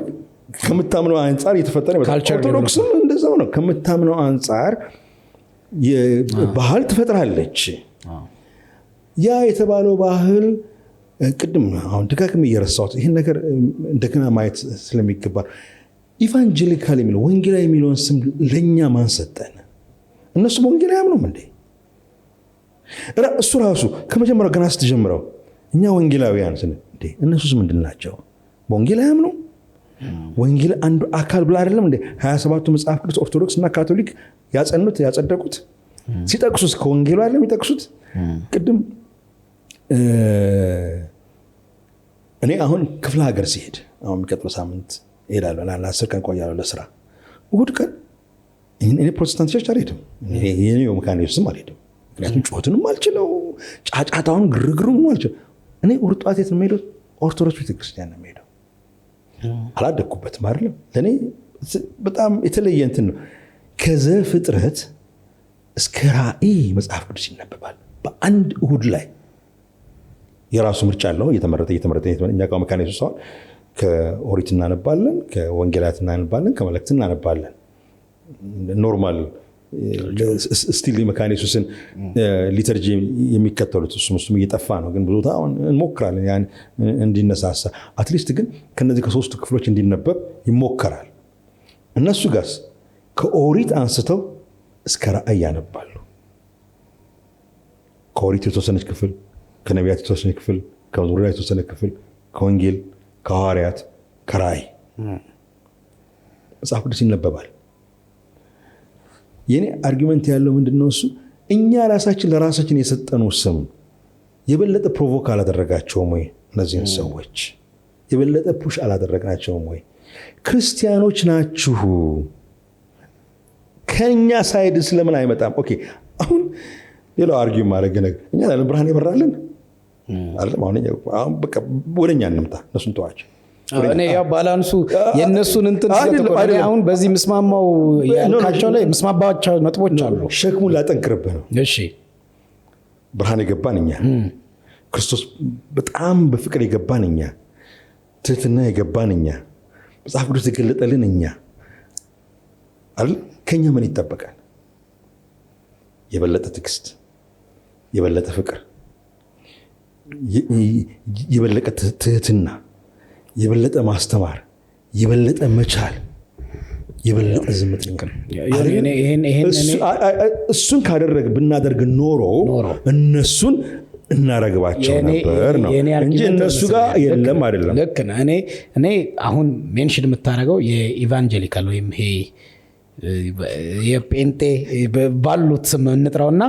ከምታምነው አንጻር እየተፈጠረ ኦርቶዶክስም እንደዛው ነው። ከምታምነው አንጻር ባህል ትፈጥራለች። ያ የተባለው ባህል ቅድም አሁን ደጋግሜ እየረሳሁት ይህን ነገር እንደገና ማየት ስለሚገባ ኢቫንጀሊካል የሚለው ወንጌላዊ የሚለውን ስም ለእኛ ማን ሰጠን? እነሱም ወንጌላዊ አያምኑም እንዴ? እሱ ራሱ ከመጀመሪያው ገና ስትጀምረው እኛ ወንጌላውያን ስን እንዴ እነሱስ ምንድን ናቸው? በወንጌል አያምኑም? ወንጌል አንዱ አካል ብላ አይደለም እንዴ 27ቱ መጽሐፍ ቅዱስ ኦርቶዶክስ እና ካቶሊክ ያጸኑት ያጸደቁት? ሲጠቅሱት ከወንጌሉ አይደለም የሚጠቅሱት? ቅድም እኔ አሁን ክፍለ ሀገር ሲሄድ አሁን የሚቀጥለው ሳምንት እሄዳለሁ እና 10 ቀን ቆያለሁ ለስራ። እሑድ ቀን እኔ ፕሮቴስታንት ቸርች አልሄድም። እኔ መካነ ኢየሱስም አልሄድም። ምክንያቱም ጩኸቱንም አልችለው፣ ጫጫታውን ግርግሩንም አልችለው። እኔ እሑድ ጠዋት የት ነው የምሄደው? ኦርቶዶክስ ቤተክርስቲያን ነው የምሄደው። አላደግኩበትም አይደለም። ለእኔ በጣም የተለየ እንትን ነው። ከዘፍጥረት እስከ ራእይ መጽሐፍ ቅዱስ ይነበባል በአንድ እሑድ ላይ። የራሱ ምርጫ አለው። እየተመረጠ እኛ ጋር መካነ ኢየሱስ አሁን ከኦሪት እናነባለን፣ ከወንጌላት እናነባለን፣ ከመልእክት እናነባለን። ኖርማል ስቲል መካነ ኢየሱስን ሊተርጂ የሚከተሉት እሱም እየጠፋ ነው፣ ግን ብዙ አሁን እንሞክራለን ያን እንዲነሳሳ። አትሊስት ግን ከነዚህ ከሶስቱ ክፍሎች እንዲነበብ ይሞከራል። እነሱ ጋርስ ከኦሪት አንስተው እስከ ራእይ ያነባሉ። ከኦሪት የተወሰነች ክፍል፣ ከነቢያት የተወሰነች ክፍል፣ ከመዝሙር የተወሰነ ክፍል፣ ከወንጌል፣ ከሐዋርያት፣ ከራእይ መጽሐፍ ቅዱስ ይነበባል። የኔ አርጊመንት ያለው ምንድነው? እሱ እኛ ራሳችን ለራሳችን የሰጠነው ስም የበለጠ ፕሮቮክ አላደረጋቸውም ወይ? እነዚህን ሰዎች የበለጠ ፑሽ አላደረግናቸውም ወይ? ክርስቲያኖች ናችሁ ከኛ ሳይድ ስለምን አይመጣም? ኦኬ አሁን ሌላው አርጊው ማድረግ ነገር እኛ ለምን ብርሃን ይበራልን አይደለም? አሁን በቃ ወደኛ እንምጣ፣ እነሱን ተዋቸው። እኔ ያው ባላንሱ የነሱን እንትን ስለተቆረጠ አሁን በዚህ ምስማማው ያልካቸው ላይ ምስማባቸው ነጥቦች አሉ። ሸክሙን ላጠንክርብህ ነው። እሺ ብርሃን የገባን እኛ፣ ክርስቶስ በጣም በፍቅር የገባን እኛ፣ ትህትና የገባን እኛ፣ መጽሐፍ ቅዱስ የገለጠልን እኛ አይደል? ከኛ ምን ይጠበቃል? የበለጠ ትዕግስት፣ የበለጠ ፍቅር፣ የበለጠ ትህትና፣ የበለጠ ማስተማር፣ የበለጠ መቻል፣ የበለጠ ዝምተኛ። እሱን ካደረግ ብናደርግ ኖሮ እነሱን እናረግባቸው ነበር ነው እንጂ እነሱ ጋር የለም አይደለም። ልክ ነህ። እኔ አሁን ሜንሽን የምታደርገው የኢቫንጀሊካል ወይም ይሄ የጴንጤ ባሉት ስም እንጥራውና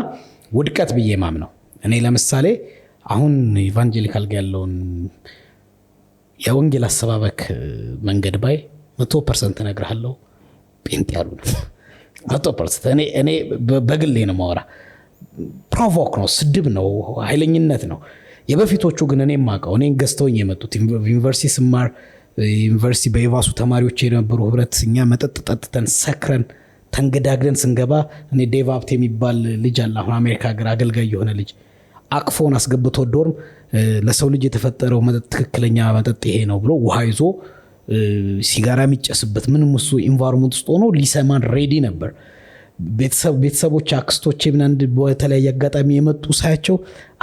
ውድቀት ብዬ ማምነው። እኔ ለምሳሌ አሁን ኢቫንጀሊካል ጋር ያለውን የወንጌል አሰባበክ መንገድ ባይ 100% እነግርሃለሁ ጴንጤ ያሉ ነው 100%። እኔ በግሌ ነው ማወራ። ፕሮቮክ ነው፣ ስድብ ነው፣ ኃይለኝነት ነው። የበፊቶቹ ግን እኔ የማውቀው እኔን ገዝተውኝ የመጡት ዩኒቨርሲቲ ስማር ዩኒቨርሲቲ በየባሱ ተማሪዎች የነበሩ ህብረት እኛ መጠጥ ጠጥተን ሰክረን ተንገዳግደን ስንገባ እኔ ዴቭ ሀብት የሚባል ልጅ አለ አሁን አሜሪካ ሀገር አገልጋይ የሆነ ልጅ አቅፎን አስገብቶ ዶርም ለሰው ልጅ የተፈጠረው መጠጥ ትክክለኛ መጠጥ ይሄ ነው ብሎ ውሃ ይዞ ሲጋራ የሚጨስበት ምንም እሱ ኢንቫይሮንመንት ውስጥ ሆኖ ሊሰማን ሬዲ ነበር። ቤተሰቦች አክስቶቼ ምናምን በተለያየ አጋጣሚ የመጡ ሳያቸው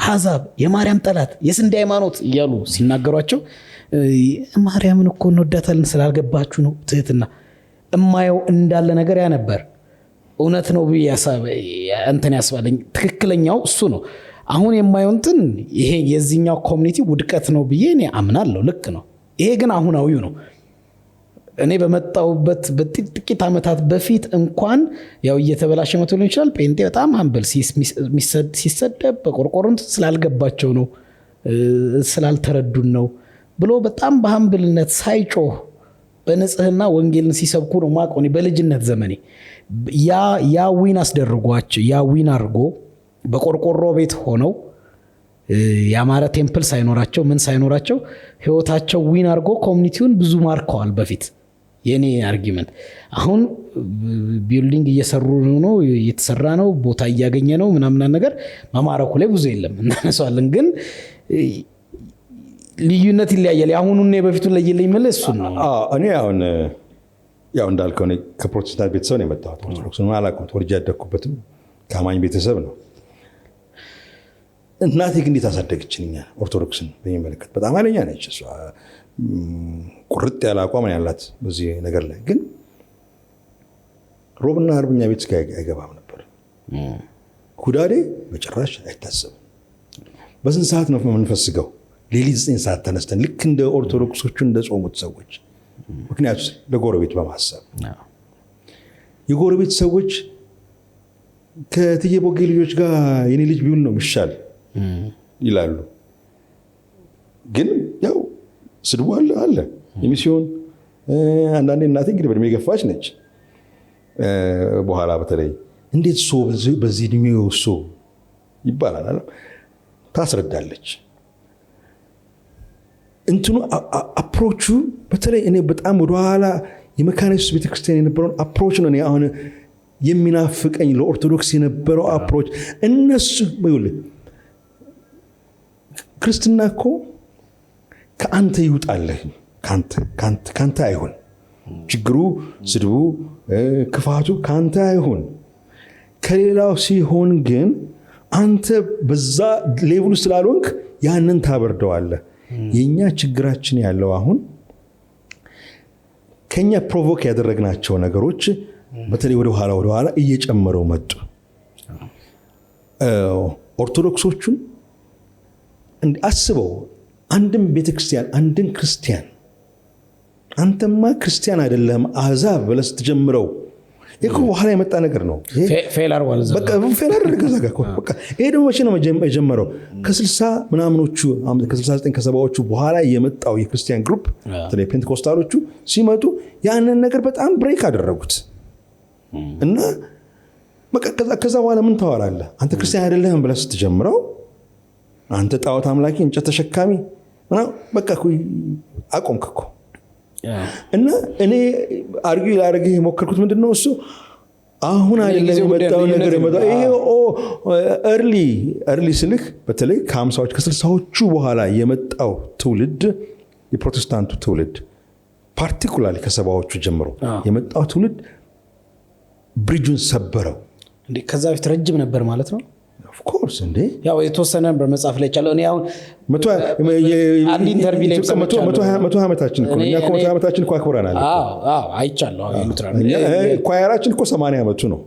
አሕዛብ፣ የማርያም ጠላት፣ የስንዴ ሃይማኖት እያሉ ሲናገሯቸው ማርያምን እኮ እንወዳታለን ስላልገባችሁ ነው። ትህትና እማየው እንዳለ ነገር ያ ነበር። እውነት ነው ብዬ እንትን ያስባለኝ ትክክለኛው እሱ ነው። አሁን የማየው እንትን ይሄ የዚህኛው ኮሚኒቲ ውድቀት ነው ብዬ እኔ አምናለሁ። ልክ ነው። ይሄ ግን አሁናዊው ነው። እኔ በመጣሁበት በጥቂት ዓመታት በፊት እንኳን ያው እየተበላሸ መቶ ሊሆን ይችላል። ጴንጤ በጣም ሀምብል ሲሰደብ በቆርቆሮን ስላልገባቸው ነው ስላልተረዱን ነው ብሎ በጣም በሀምብልነት ሳይጮህ በንጽህና ወንጌልን ሲሰብኩ ነው ማቆኒ በልጅነት ዘመኔ ያ ዊን አስደርጓቸው ያ ዊን አድርጎ በቆርቆሮ ቤት ሆነው ያማረ ቴምፕል ሳይኖራቸው ምን ሳይኖራቸው ህይወታቸው ዊን አድርጎ ኮሚኒቲውን ብዙ ማርከዋል። በፊት የኔ አርጊመንት አሁን ቢልዲንግ እየሰሩ ነው እየተሰራ ነው ቦታ እያገኘ ነው ምናምን ነገር ማማረኩ ላይ ብዙ የለም እናነሳለን። ግን ልዩነት ይለያያል። አሁኑን በፊቱን ለየለኝ ማለት እሱ ነው። እኔ አሁን ያው እንዳልከው እኔ ከፕሮቴስታንት ቤተሰብ ነው የመጣሁት። ኦርቶዶክስ ነው አላውቅም። ተወልጄ ያደግኩበትም ከአማኝ ቤተሰብ ነው። እናቴ ግን እንዴት አሳደገችን እኛ ኦርቶዶክስን በሚመለከት በጣም ኃይለኛ ነች እሷ። ቁርጥ ያለ አቋም ያላት በዚህ ነገር ላይ ግን ሮብና አርብኛ ቤት አይገባም ነበር። ሁዳዴ በጭራሽ አይታሰብም። በስንት ሰዓት ነው የምንፈስገው? ሌሊት 9 ሰዓት ተነስተን ልክ እንደ ኦርቶዶክሶቹ እንደ ጾሙት ሰዎች። ምክንያቱ ለጎረቤት በማሰብ የጎረቤት ሰዎች ከትዬ ቦጌ ልጆች ጋር የኔ ልጅ ቢውል ነው የሚሻል ይላሉ። ግን ያው ስድቡ አለ የሚስዮን አንዳንዴ እናቴ እንግዲህ በእድሜ ገፋች ነች። በኋላ በተለይ እንዴት ሶ በዚህ እድሜው ሶ ይባላል ታስረዳለች። እንትኑ አፕሮቹ በተለይ እኔ በጣም ወደኋላ የመካነ ኢየሱስ ቤተክርስቲያን የነበረውን አፕሮች ነው እኔ አሁን የሚናፍቀኝ። ለኦርቶዶክስ የነበረው አፕሮች እነሱ ይኸውልህ ክርስትና እኮ ከአንተ ይውጣልህ፣ ካንተ አይሁን። ችግሩ፣ ስድቡ፣ ክፋቱ ካንተ አይሁን። ከሌላው ሲሆን ግን አንተ በዛ ሌቭል ስላልሆንክ ያንን ታበርደዋለህ። የኛ ችግራችን ያለው አሁን ከኛ ፕሮቮክ ያደረግናቸው ነገሮች በተለይ ወደ ኋላ እየጨመረው መጡ። ኦርቶዶክሶቹን አስበው፣ አንድም ቤተክርስቲያን አንድን ክርስቲያን አንተማ ክርስቲያን አይደለም አሕዛብ ብለህ ስትጀምረው ይሄ በኋላ የመጣ ነገር ነው። ፌላር ወልዘ በቃ ፌላር ደረገ በቃ ይሄ ደግሞ መቼ ነው የጀመረው? ከ60 ምናምኖቹ ከ69 ከ70ዎቹ በኋላ የመጣው የክርስቲያን ግሩፕ በተለይ ፔንቴኮስታሎቹ ሲመጡ ያንን ነገር በጣም ብሬክ አደረጉት እና በቃ ከዛ በኋላ ምን ታወራለህ? አንተ ክርስቲያን አይደለህም ብለህ ስትጀምረው አንተ ጣዖት አምላኪ እንጨት ተሸካሚ በቃ አቆምክ እኮ። እና እኔ አርጊው ላደርግህ የሞከርኩት ምንድነው እሱ አሁን አይደለም የመጣው ነገር የመጣው ይሄ early ስልክ በተለይ ከ50ዎቹ ከ60ዎቹ በኋላ የመጣው ትውልድ የፕሮቴስታንቱ ትውልድ ፓርቲኩላርሊ ከ70ዎቹ ጀምሮ የመጣው ትውልድ ብሪጁን ሰበረው። እንዴ ከዛ በፊት ረጅም ነበር ማለት ነው? ኦፍ ኮርስ እንዴ ያው የተወሰነ በመጽሐፍ ላይ ቻለው። እኔ አሁን አንድ ኢንተርቪው ላይ 100 ዓመታችን እኮ እኛ 100 ዓመታችን እኮ አክብረናል። አይቻለሁ። ሉትራን ኳየራችን እኮ 80 ዓመቱ ነው።